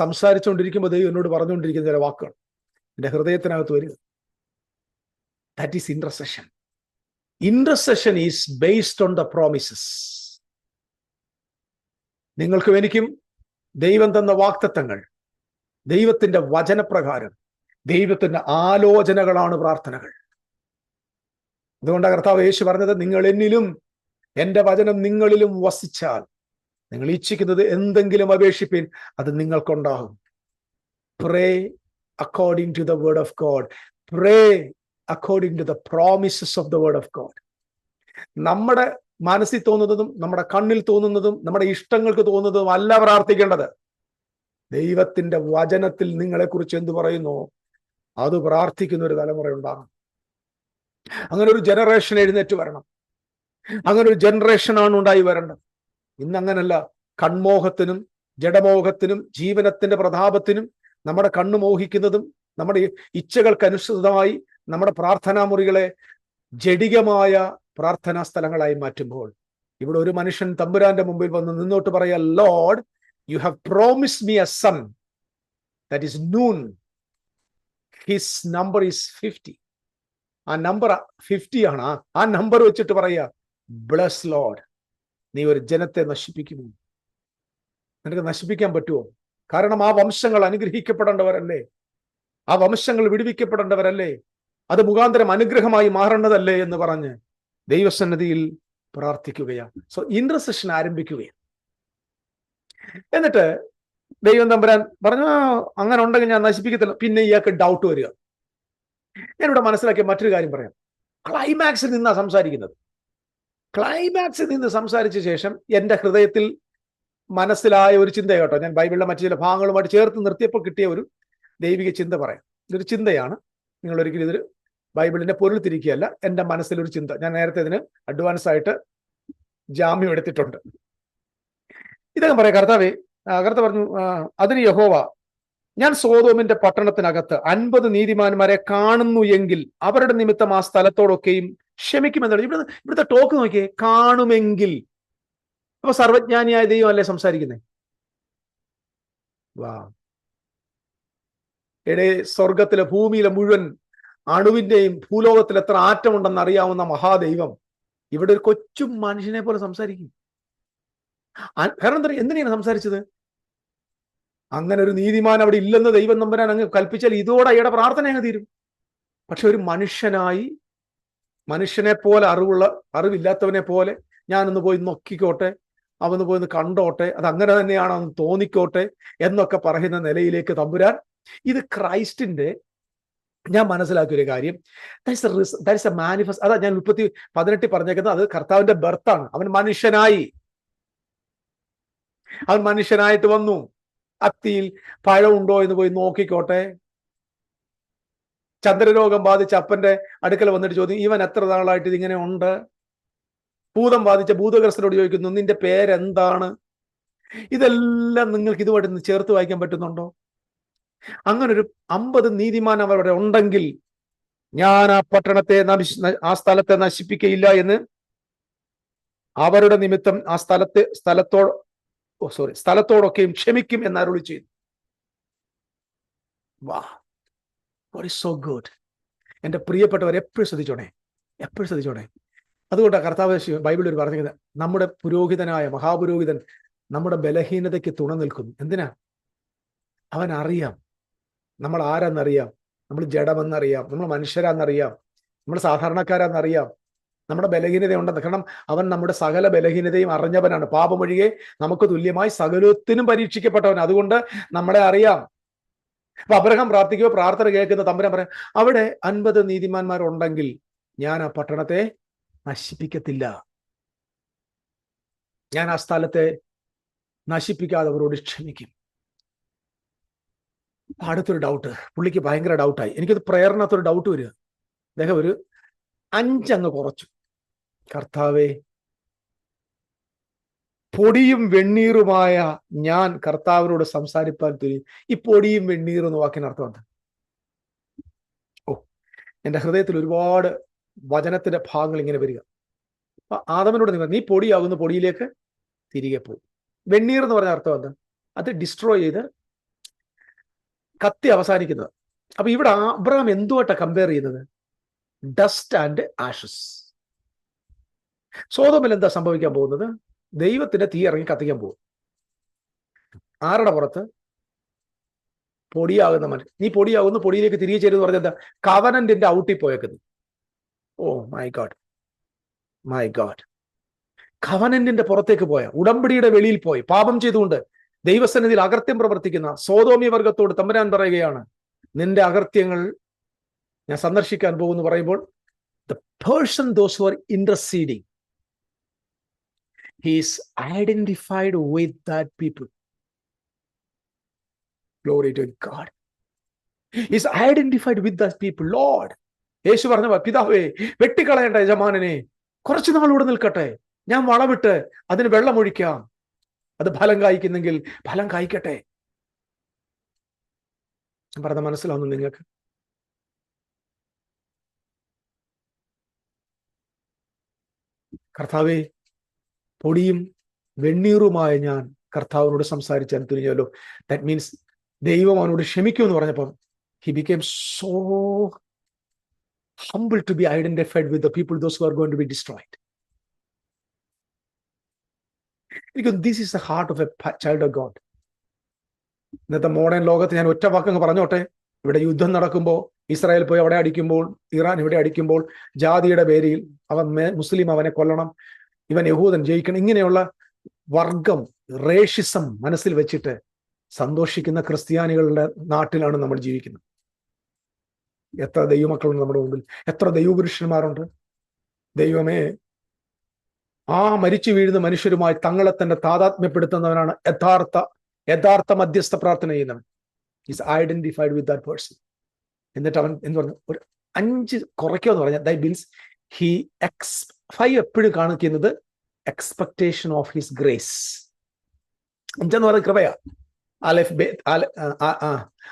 സംസാരിച്ചുകൊണ്ടിരിക്കുമ്പോൾ ദൈവം എന്നോട് പറഞ്ഞുകൊണ്ടിരിക്കുന്ന ചില വാക്കുകൾ എൻ്റെ ഹൃദയത്തിനകത്ത് വരിക. That is intercession. Intercession is based on the promises. നിങ്ങൾക്കും എനിക്കും ദൈവം തന്ന വാഗ്ദത്തങ്ങൾ, ദൈവത്തിന്റെ വചനപ്രകാരം, ദൈവത്തിന്റെ ആലോചനകളാണ് പ്രാർത്ഥനകൾ. അതുകൊണ്ടാണ് കർത്താവ് യേശു പറഞ്ഞത്, നിങ്ങൾ എന്നിലും എൻ്റെ വചനം നിങ്ങളിലും വസിച്ചാൽ നിങ്ങൾ ഇച്ഛിക്കുന്നത് എന്തെങ്കിലും അപേക്ഷിപ്പിൻ, അത് നിങ്ങൾക്കുണ്ടാകും. Pray according to the word of God. Pray according to the promises of the word of God. നമ്മുടെ മനസ്സിൽ തോന്നുന്നതും നമ്മുടെ കണ്ണിൽ തോന്നുന്നതും നമ്മുടെ ഇഷ്ടങ്ങൾക്ക് തോന്നുന്നതും അല്ല പ്രാർത്ഥിക്കേണ്ടത്. ദൈവത്തിന്റെ വചനത്തിൽ നിങ്ങളെക്കുറിച്ച് എന്ത് പറയുന്നു അത് പ്രാർത്ഥിക്കുന്ന ഒരു തലമുറ ഉണ്ടാകണം. അങ്ങനെ ഒരു ജനറേഷൻ എഴുന്നേറ്റ് വരണം. അങ്ങനെ ഒരു ജനറേഷനാണ് ഉണ്ടായി വരേണ്ടത്. ഇന്നങ്ങനല്ല. കൺമോഹത്തിനും ജഡമോഹത്തിനും ജീവനത്തിന്റെ പ്രതാപത്തിനും നമ്മുടെ കണ്ണു മോഹിക്കുന്നതും നമ്മുടെ ഇച്ഛകൾക്കനുസൃതമായി നമ്മുടെ പ്രാർത്ഥനാ മുറികളെ ജഡികമായ പ്രാർത്ഥനാ സ്ഥലങ്ങളായി മാറ്റുമ്പോൾ ഇവിടെ ഒരു മനുഷ്യൻ തമ്പുരാന്റെ മുമ്പിൽ വന്ന് നിന്നോട്ട് പറയാ, Lord, you have promised me a son that is noon, his number is 50. ആ നമ്പർ 50 ആണ്. ആ നമ്പർ വെച്ചിട്ട് പറയാ, ബ്ലസ് ലോർഡ്, നീ ഒരു ജനത്തെ നശിപ്പിക്കുമോ? നിനക്ക് നശിപ്പിക്കാൻ പറ്റുമോ? കാരണം ആ വംശങ്ങൾ അനുഗ്രഹിക്കപ്പെടേണ്ടവരല്ലേ, ആ വംശങ്ങൾ വിടുവിക്കപ്പെടേണ്ടവരല്ലേ, അത് മുഖാന്തരം അനുഗ്രഹമായി മാറേണ്ടതല്ലേ എന്ന് പറഞ്ഞ് ദൈവസന്നിധിയിൽ പ്രാർത്ഥിക്കുകയാണ്. സോ ഇന്റർസെഷൻ ആരംഭിക്കുകയാണ്. എന്നിട്ട് ദൈവം തമ്പുരാൻ പറഞ്ഞു, അങ്ങനെ ഉണ്ടെങ്കിൽ ഞാൻ നശിപ്പിക്കത്തില്ല. പിന്നെ ഇയാൾക്ക് ഡൗട്ട് വരിക. ഞാനിവിടെ മനസ്സിലാക്കിയ മറ്റൊരു കാര്യം പറയാം. ക്ലൈമാക്സിൽ നിന്നാ സംസാരിക്കുന്നത്. ക്ലൈമാക്സിൽ നിന്ന് സംസാരിച്ച ശേഷം എൻ്റെ ഹൃദയത്തിൽ മനസ്സിലായ ഒരു ചിന്ത കേട്ടോ, ഞാൻ ബൈബിളിലെ മറ്റു ചില ഭാഗങ്ങളുമായിട്ട് ചേർത്ത് നിർത്തിയപ്പോൾ കിട്ടിയ ഒരു ദൈവിക ചിന്ത പറയാം. ഇതൊരു ചിന്തയാണ്. നിങ്ങൾ ഒരിക്കലും ഇതൊരു ബൈബിളിന്റെ പൊരുൾ തിരിക്കുകയല്ല, എൻ്റെ മനസ്സിലൊരു ചിന്ത. ഞാൻ നേരത്തെ ഇതിന് അഡ്വാൻസ് ആയിട്ട് ജാമ്യം എടുത്തിട്ടുണ്ട്. ഇദ്ദേഹം പറയാം, കർത്താവ് പറഞ്ഞു, അതിന് യഹോവ, ഞാൻ സോദോമിന്റെ പട്ടണത്തിനകത്ത് 50 നീതിമാന്മാരെ കാണുന്നു എങ്കിൽ അവരുടെ നിമിത്തം ആ സ്ഥലത്തോടൊക്കെയും ക്ഷമിക്കുമെന്നാണ്. ഇവിടുത്തെ ടോക്ക് നോക്കിയേ, കാണുമെങ്കിൽ. അപ്പൊ സർവജ്ഞാനിയായ ദൈവം അല്ലേ സംസാരിക്കുന്നേ? വാ, സ്വർഗത്തിലെ ഭൂമിയിലെ മുഴുവൻ അണുവിന്റെയും ഭൂലോകത്തിൽ എത്ര ആറ്റമുണ്ടെന്ന് അറിയാവുന്ന മഹാദൈവം ഇവിടെ ഒരു കൊച്ചു മനുഷ്യനെ പോലെ സംസാരിക്കും. കാരണം എന്താ, എന്തിനാണ് സംസാരിച്ചത്? അങ്ങനെ ഒരു നീതിമാൻ അവിടെ ഇല്ലെന്ന് ദൈവം നമ്പരാൻ അങ്ങ് കൽപ്പിച്ചാൽ ഇതോടെ അയാളുടെ പ്രാർത്ഥന അങ്ങ് തീരും. പക്ഷെ ഒരു മനുഷ്യനെ പോലെ അറിവില്ലാത്തവനെ പോലെ ഞാനൊന്ന് പോയി നോക്കിക്കോട്ടെ, അവന്ന് പോയി കണ്ടോട്ടെ, അത് അങ്ങനെ തന്നെയാണെന്ന് തോന്നിക്കോട്ടെ എന്നൊക്കെ പറയുന്ന നിലയിലേക്ക് തമ്പുരാൻ, ഇത് ക്രൈസ്റ്റിന്റെ, ഞാൻ മനസ്സിലാക്കിയ ഒരു കാര്യം, ദാറ്റ് ഇസ് എ മാനിഫെസ്റ്റ്. അതാ ഞാൻ 18 പറഞ്ഞേക്കുന്നത്, അത് കർത്താവിന്റെ ബർത്താണ്. അവൻ മനുഷ്യനായിട്ട് വന്നു. അത്തിയിൽ പഴമുണ്ടോ എന്ന് പോയി നോക്കിക്കോട്ടെ. ചന്ദ്രരോഗം ബാധിച്ച അപ്പന്റെ അടുക്കൽ വന്നിട്ട് ചോദിക്കും, ഇവൻ എത്ര നാളായിട്ട് ഇതിങ്ങനെ ഉണ്ട്? ഭൂതം ബാധിച്ച ഭൂതഗ്രസ്തനോട് ചോദിക്കുന്നു, നിന്റെ പേരെന്താണ്? ഇതെല്ലാം നിങ്ങൾക്ക് ഇതുമായിട്ട് ചേർത്ത് വായിക്കാൻ പറ്റുന്നുണ്ടോ? അങ്ങനെ ഒരു 50 നീതിമാൻ അവരുടെ ഉണ്ടെങ്കിൽ ഞാൻ ആ പട്ടണത്തെ ആ സ്ഥലത്തെ നശിപ്പിക്കയില്ല എന്ന് അവരുടെ നിമിത്തം ആ സ്ഥലത്തോടൊക്കെയും ക്ഷമിക്കും എന്ന് അരുളി ചെയ്തു. വാ, God is so good. എൻ്റെ പ്രിയപ്പെട്ടവർ എപ്പോഴും ശ്രദ്ധിച്ചോണേ. അതുകൊണ്ടാണ് കർത്താവ് ബൈബിളിൽ പറഞ്ഞത്, നമ്മുടെ പുരോഹിതനായ മഹാപുരോഹിതൻ നമ്മുടെ ബലഹീനതയ്ക്ക് തുണ നിൽക്കുന്നു. എന്തിനാ? അവൻ അറിയാം നമ്മൾ ആരാന്നറിയാം, നമ്മൾ ജഡമെന്നറിയാം, നമ്മൾ മനുഷ്യരാന്നറിയാം, നമ്മൾ സാധാരണക്കാരാന്നറിയാം, നമ്മുടെ ബലഹീനത ഉണ്ടെന്ന്. കാരണം അവൻ നമ്മുടെ സകല ബലഹീനതയും അറിഞ്ഞവനാണ്. പാപമൊഴികെ നമുക്ക് തുല്യമായി സകലത്തിനും പരീക്ഷിക്കപ്പെട്ടവൻ. അതുകൊണ്ട് നമ്മളെ അറിയാം. അപ്പൊ അബ്രഹാം പ്രാർത്ഥിക്കുകയോ പ്രാർത്ഥന കേൾക്കുന്ന തമ്പുരാൻ പറയാം, അവിടെ 50 നീതിമാന്മാരുണ്ടെങ്കിൽ ഞാൻ ആ പട്ടണത്തെ നശിപ്പിക്കത്തില്ല, ഞാൻ ആ സ്ഥലത്തെ നശിപ്പിക്കാതെ അവരോട് ക്ഷമിക്കും. അടുത്തൊരു ഡൗട്ട്, പുള്ളിക്ക് ഭയങ്കര ഡൗട്ടായി. എനിക്കത് പ്രേരണത്തൊരു ഡൗട്ട് വരിക. അദ്ദേഹം ഒരു 5 അങ്ങ് കുറച്ചു. കർത്താവേ, പൊടിയും വെണ്ണീറുമായ ഞാൻ കർത്താവിനോട് സംസാരിപ്പാൻ തിരിയും. ഈ പൊടിയും വെണ്ണീറും എന്ന വാക്കിനർത്ഥം എന്താ? എൻ്റെ ഹൃദയത്തിൽ ഒരുപാട് വചനത്തിന്റെ ഭാഗങ്ങൾ ഇങ്ങനെ വരിക. ആദമനോട് നീ പൊടിയാകുന്ന പൊടിയിലേക്ക് തിരികെ പോകും. വെണ്ണീർ എന്ന് പറഞ്ഞ അർത്ഥം എന്താ? അത് ഡിസ്ട്രോയ് ചെയ്ത് കത്തി അവസാനിക്കുന്നത്. അപ്പൊ ഇവിടെ അബ്രഹാം എന്തുമായിട്ടാണ് കമ്പയർ ചെയ്യുന്നത്? Dust and ashes. സോദോമിൽ എന്താ സംഭവിക്കാൻ പോകുന്നത്? ദൈവത്തിന്റെ തീ ഇറങ്ങി കത്തിക്കാൻ പോകും. ആരുടെ പുറത്ത്? പൊടിയാകുന്ന മനുഷ്യൻ. നീ പൊടിയാകുന്ന പൊടിയിലേക്ക് തിരികെ ചേരുന്ന് പറഞ്ഞാൽ എന്താ? കവനന്റിന്റെ ഔട്ടിൽ പോയേക്കുന്നു. ഓ മൈ ഗോഡ്. കവനന്റിന്റെ പുറത്തേക്ക് പോയ, ഉടമ്പടിയുടെ വെളിയിൽ പോയി പാപം ചെയ്തുകൊണ്ട് ദൈവസന്നിധിയിൽ അകൃത്യം പ്രവർത്തിക്കുന്ന സോദോമ്യ വർഗത്തോട് തമ്പുരാൻ പറയുകയാണ്, നിന്റെ അകൃത്യങ്ങൾ ഞാൻ സന്ദർശിക്കാൻ പോകുന്നു പറയുമ്പോൾ, the person those who are interceding, he is identified with that people. Glory to God. He is identified with that people. Lord, യേശു പറഞ്ഞ, പിതാവേ, വെട്ടിക്കളയേണ്ട യജമാനനെ കുറച്ചു നാളൂടെ നിൽക്കട്ടെ, ഞാൻ വളവിട്ട് അതിന് വെള്ളമൊഴിക്കാം. അത് ഫലം കായ്ക്കുന്നെങ്കിൽ ഫലം കായ്ക്കട്ടെ. പറഞ്ഞ മനസ്സിലാവുന്നു നിങ്ങൾക്ക്? കർത്താവേ, പൊടിയും വെണ്ണീറുമായ ഞാൻ കർത്താവിനോട് സംസാരിച്ചാൽ തിരിഞ്ഞല്ലോ. ദാറ്റ് മീൻസ് ദൈവം അവനോട് ക്ഷമിക്കുമെന്ന് പറഞ്ഞപ്പം he became so humble to be identified with the people, those who are going to be destroyed. Because this is the heart of a child of God. ഇന്നത്തെ മോഡേൺ ലോകത്ത് ഞാൻ ഒറ്റ വാക്കങ്ങ് പറഞ്ഞോട്ടെ. ഇവിടെ യുദ്ധം നടക്കുമ്പോൾ, ഇസ്രായേൽ പോയി അവിടെ അടിക്കുമ്പോൾ, ഇറാൻ ഇവിടെ അടിക്കുമ്പോൾ, ജാതിയുടെ പേരിൽ അവൻ മുസ്ലിം അവനെ കൊല്ലണം, ഇവൻ യഹൂദൻ ജയിക്കണം, ഇങ്ങനെയുള്ള വർഗം, റേഷിസം മനസ്സിൽ വെച്ചിട്ട് സന്തോഷിക്കുന്ന ക്രിസ്ത്യാനികളുടെ നാട്ടിലാണ് നമ്മൾ ജീവിക്കുന്നത്. എത്ര ദൈവമക്കളുണ്ട് നമ്മുടെ മുമ്പിൽ, എത്ര ദൈവപുരുഷന്മാരുണ്ട്. ദൈവമേ, ആ മരിച്ചു വീഴുന്ന മനുഷ്യരുമായി തങ്ങളെ തന്നെ താതാത്മ്യപ്പെടുത്തുന്നവനാണ് യഥാർത്ഥ മധ്യസ്ഥ പ്രാർത്ഥന ചെയ്യുന്നവൻ. Is identified with that person. എന്നിട്ട് അവൻ എന്ന് പറഞ്ഞു ഒരു 5 കുറയ്ക്കുമെന്ന് പറഞ്ഞാൽ ദാറ്റ് മീൻസ് ഹി 5 എപ്പോഴും കാണിക്കുന്നത് എക്സ്പെക്ടേഷൻ ഓഫ് ഹിസ് ഗ്രേസ്. 5 എന്ന് പറയുന്നത് കൃപയാ.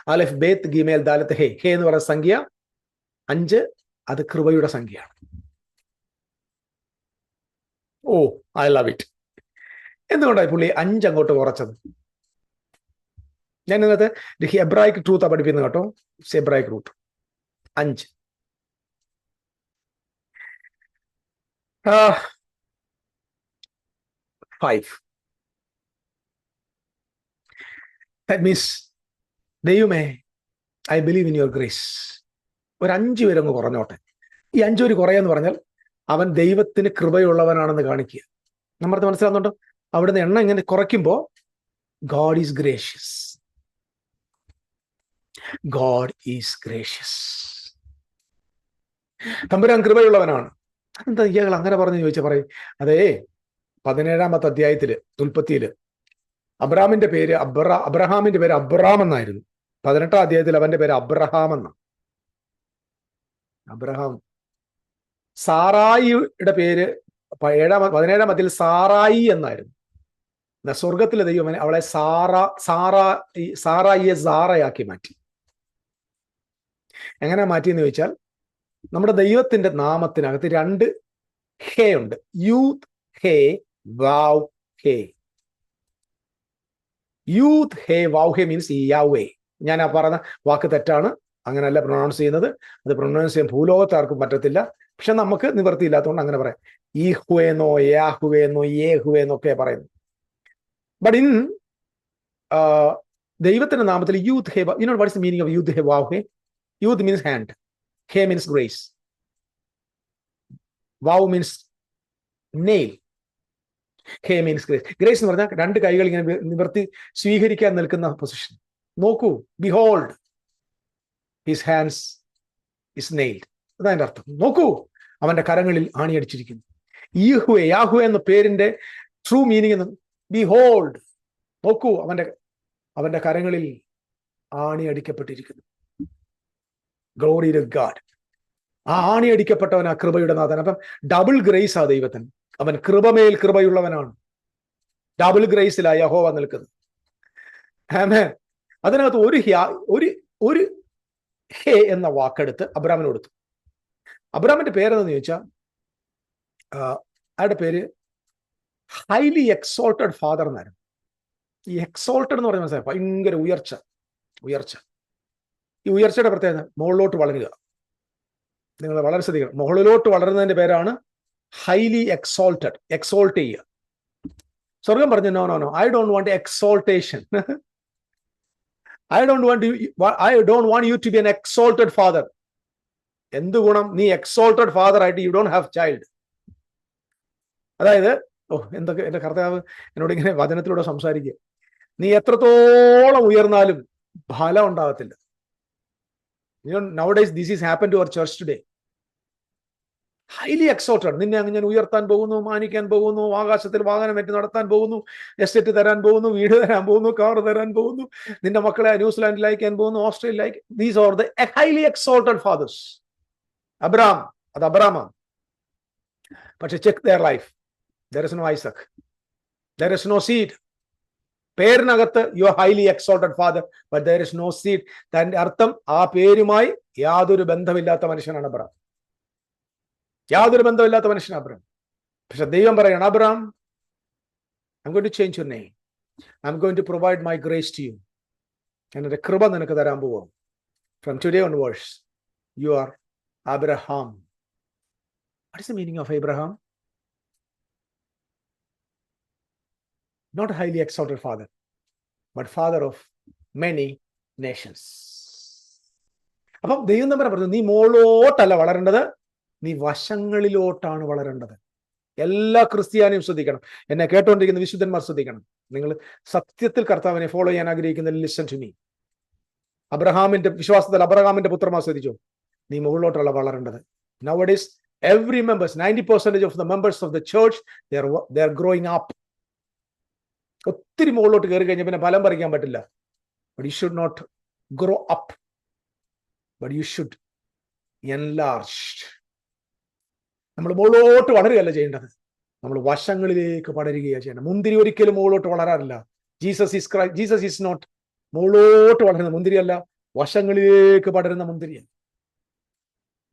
അലെഫ് ബേത്ത് ഗിമേൽ ദാലത്ത് ഹേ എന്ന് പറയുന്ന സംഖ്യ 5, അത് കൃപയുടെ സംഖ്യയാണ്. ഓ, ഐ ലവ് ഇറ്റ്. എന്തുകൊണ്ടായി പുള്ളി 5 അങ്ങോട്ട് കുറച്ചത്? ഞാൻ ഇന്നത്തെ ഹെബ്രായിക് ട്രൂത്താ പഠിപ്പിക്കുന്നത് കേട്ടോ. ഹെബ്രായിക് റൂട്ട് 5. That means ദൈവമേ, I believe in your grace. ഒരു 5 പേരങ്ങ് കുറഞ്ഞോട്ടെ. ഈ 5 പേര് കുറയാന്ന് പറഞ്ഞാൽ അവൻ ദൈവത്തിന് കൃപയുള്ളവനാണെന്ന് കാണിക്കുക. നമ്മൾക്ക് മനസ്സിലാവുന്നുണ്ടോ? അവിടുന്ന് എണ്ണം ഇങ്ങനെ കുറയ്ക്കുമ്പോൾ God is gracious. God is gracious. തമ്പുരാൻ കൃപയുള്ളവനാണ്. എന്താ ഇയാൾ അങ്ങനെ പറഞ്ഞു ചോദിച്ചാൽ പറയും, അതേ 17-ാമത്തെ അധ്യായത്തില് ഉൽപ്പത്തിയില് അബ്രാമിന്റെ പേര് അബ്രഹാമിന്റെ പേര് അബ്രാം എന്നായിരുന്നു. 18-ാം അധ്യായത്തിൽ അവന്റെ പേര് അബ്രഹാം എന്നാണ്. അബ്രഹാം. സാറായിയുടെ പേര് 17-ാം അധ്യായത്തിൽ സാറായി എന്നായിരുന്നു. സ്വർഗത്തിലെ ദൈവം അവളെ സാറായിയെ സാറയാക്കി മാറ്റി. എങ്ങനെ മാറ്റിയെന്ന് ചോദിച്ചാൽ, നമ്മുടെ ദൈവത്തിന്റെ നാമത്തിനകത്ത് 2 ഹേ ഉണ്ട്. യൂത്ത് ഹേ, വാവ് ഹേ. യൂത്ത് ഹേ വാവ് ഹേ മീൻസ് യാവേ. ഞാൻ ആ പറഞ്ഞ വാക്ക് തെറ്റാണ്, അങ്ങനെയല്ല പ്രൊനൗൺസ് ചെയ്യുന്നത്. അത് പ്രൊനൗൺസ് ചെയ്യാൻ ഭൂലോകത്ത് ആർക്കും പറ്റത്തില്ല. പക്ഷെ നമുക്ക് നിവൃത്തിയില്ലാത്തതുകൊണ്ട് അങ്ങനെ പറയാം. ഈഹുവേന്നോ യാഹുവേന്നോ യേഹുവേന്നൊക്കെ പറയുന്നു. ബട്ട് ഇൻ ദൈവത്തിന്റെ നാമത്തിൽ youth hey, you know what is the meaning of youth hey wow hey? Youth means hand, hey means grace, wow means nail, hey means grace. Grace എന്ന് പറഞ്ഞാൽ 2 കൈകൾ ഇങ്ങനെ നിവർത്തി സ്വീകരിക്കാൻ നിൽക്കുന്ന പൊസിഷൻ. നോക്കൂ, behold his hands is nailed. അതതിന്റെ അർത്ഥം. നോക്കൂ, അവന്റെ കരങ്ങളിൽ ആണിയടിച്ചിരിക്കുന്നു. ഈഹുവേ, യാഹുവേ എന്ന പേരിന്റെ ട്രൂ മീനിങ് എന്ന് ബിഹോൾഡ്. നോക്കൂ, അവന്റെ കരങ്ങളിൽ ആണിയടിക്കപ്പെട്ടിരിക്കുന്നു. Glory to God. ആ ആണിയടിക്കപ്പെട്ടവൻ ആ കൃപയുടെ നാഥൻ. അപ്പം ഡബിൾ ഗ്രേസ് ആ ദൈവത്തിന്. അവൻ കൃപമേൽ കൃപയുള്ളവനാണ്. ഡബിൾ ഗ്രേസിലാ യഹോവ നിൽക്കുന്നത്. ആമേൻ. അതിനകത്ത് ഒരു ഹേ എന്ന വാക്കെടുത്ത് അബ്രാമിന് കൊടുത്തു. അബ്രാമിന്റെ പേരെന്ന് ചോദിച്ചാൽ അയാളുടെ പേര് ഹൈലി എക്സോൾട്ടഡ് ഫാദർ എന്നായിരുന്നു. ഈ എക്സോൾട്ടഡ് എന്ന് പറഞ്ഞാൽ മനസ്സിലായി, ഭയങ്കര ഉയർച്ച. ഈ ഉയർച്ചയുടെ പ്രത്യേകത മുകളിലോട്ട് വളരുക. നിങ്ങൾ വളരെ ശ്രദ്ധിക്കണം. മുകളിലോട്ട് വളരുന്നതിന്റെ പേരാണ് ഹൈലി എക്സോൾട്ടഡ്. എക്സോൾട്ട് ചെയ്യുക. സ്വർഗം പറഞ്ഞു, no, I don't want exaltation. I don't want you to be an exalted father. എന്ത് ഗുണം? നീ എക്സോൾട്ടഡ് ഫാദർ ആയിട്ട് യു ഡോണ്ട് ഹാവ് ചൈൽഡ്. അതായത് എന്തൊക്കെ എന്റെ കർത്താവ് എന്നോട് ഇങ്ങനെ വചനത്തിലൂടെ സംസാരിക്കുക. നീ എത്രത്തോളം ഉയർന്നാലും ഫലം ഉണ്ടാകത്തില്ല. Nowadays this is happened to our church today. Highly exalted. നിന്നെ അങ്ങ് ഞാൻ ഉയർത്താൻ പോകുന്നു, മാനിക്കാൻ പോകുന്നു, ആകാശത്തിൽ വാഹനം വെച്ച് നടത്താൻ പോകുന്നു, എസ്റ്റേറ്റ് തരാൻ പോകുന്നു, വീട് തരാൻ പോകുന്നു, കാർ തരാൻ പോകുന്നു, നിന്റെ മക്കളെ ന്യൂസിലാൻഡിൽ അയക്കാൻ പോകുന്നു, ഓസ്ട്രേലിയയിൽ അയക്കാൻ. These are the highly exalted fathers. Abraham, അത് അബ്രഹാമാണ്. പക്ഷെ check their life. There is no Isaac, there is no seed. പേരിനകത്ത് you are highly exalted father but there is no seed. തന്റെ അർത്ഥം ആ പേരുമായി യാതൊരു ബന്ധമില്ലാത്ത മനുഷ്യനാണ് അബ്രഹാം. യാതൊരു ബന്ധമില്ലാത്ത മനുഷ്യനാണ് അബ്രഹാം. പക്ഷെ ദൈവം പറയാണ്, Abraham, I'm going to change your name. I'm going to provide my grace to you. എന്റെ കൃപ നിനക്ക് തരാൻ പോവാം. From today onwards, you are Abraham. What is the meaning of Abraham? Not a highly exalted father, but father of many nations. അപ്പം ദൈവം തമ്പുരാൻ പറഞ്ഞു, നീ മോളോട്ടല്ല വളരേണ്ടത്, നീ വശങ്ങളിലോട്ടാണ് വളരേണ്ടത്. എല്ലാ ക്രിസ്ത്യാനിയും ശ്രദ്ധിക്കണം, എന്നെ കേട്ടുകൊണ്ടിരിക്കുന്ന വിശുദ്ധന്മാർ ശ്രദ്ധിക്കണം. നിങ്ങൾ സത്യത്തിൽ കർത്താവിനെ ഫോളോ ചെയ്യാൻ ആഗ്രഹിക്കുന്ന ലിസൺ ടു മീ. അബ്രഹാമിന്റെ വിശ്വാസത്തിൽ അബ്രഹാമിന്റെ പുത്രന്മാർ ശ്രദ്ധിച്ചു, നീ മുകളിലോട്ടുള്ള വളരേണ്ടത്. Nowadays every members, 90% of the members of the church, they are growing up. ഒത്തിരി മുകളിലോട്ട് കയറി കഴിഞ്ഞാൽ പിന്നെ ഫലം പറിക്കാൻ പറ്റില്ല. But you should not grow up, but you should enlarge. നമ്മൾ മുകളിലോട്ട് വളരുകയല്ല ചെയ്യേണ്ടത്, നമ്മൾ വശങ്ങളിലേക്ക് പടരുകയാണ് ചെയ്യേണ്ടത്. മുന്തിരി ഒരിക്കലും മുകളിലോട്ട് വളരാറില്ല. ജീസസ് ഈസ് നോട്ട് മുകളിലോട്ട് വളരുന്ന മുന്തിരിയല്ല, വശങ്ങളിലേക്ക് പടരുന്ന മുന്തിരിയാണ്.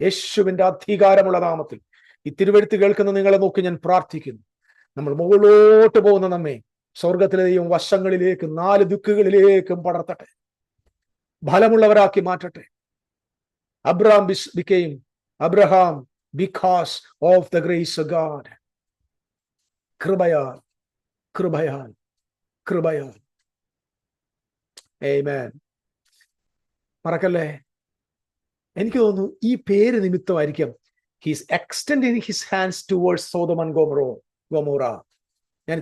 യേശുവിന്റെ അധികാരമുള്ള നാമത്തിൽ ഈ തിരുവെഴുത്ത് കേൾക്കുന്ന നിങ്ങളെ നോക്കി ഞാൻ പ്രാർത്ഥിക്കുന്നു, നമ്മൾ മുകളിലോട്ട് പോകുന്ന നമ്മെ സ്വർഗത്തിലെ ദൈവം വശങ്ങളിലേക്കും 4 ദിക്കുകളിലേക്കും പടർത്തട്ടെ, ഫലമുള്ളവരാക്കി മാറ്റട്ടെ. Abraham became Abraham because of the grace of God. കൃപയാൽ കൃപയാൽ കൃപയാൽ. ആമേൻ. മറക്കല്ലേ, എനിക്ക് തോന്നുന്നു ഈ പേര് നിമിത്തമായിരിക്കും he's extending his hands towards Sodom and Gomorrah. ഞാൻ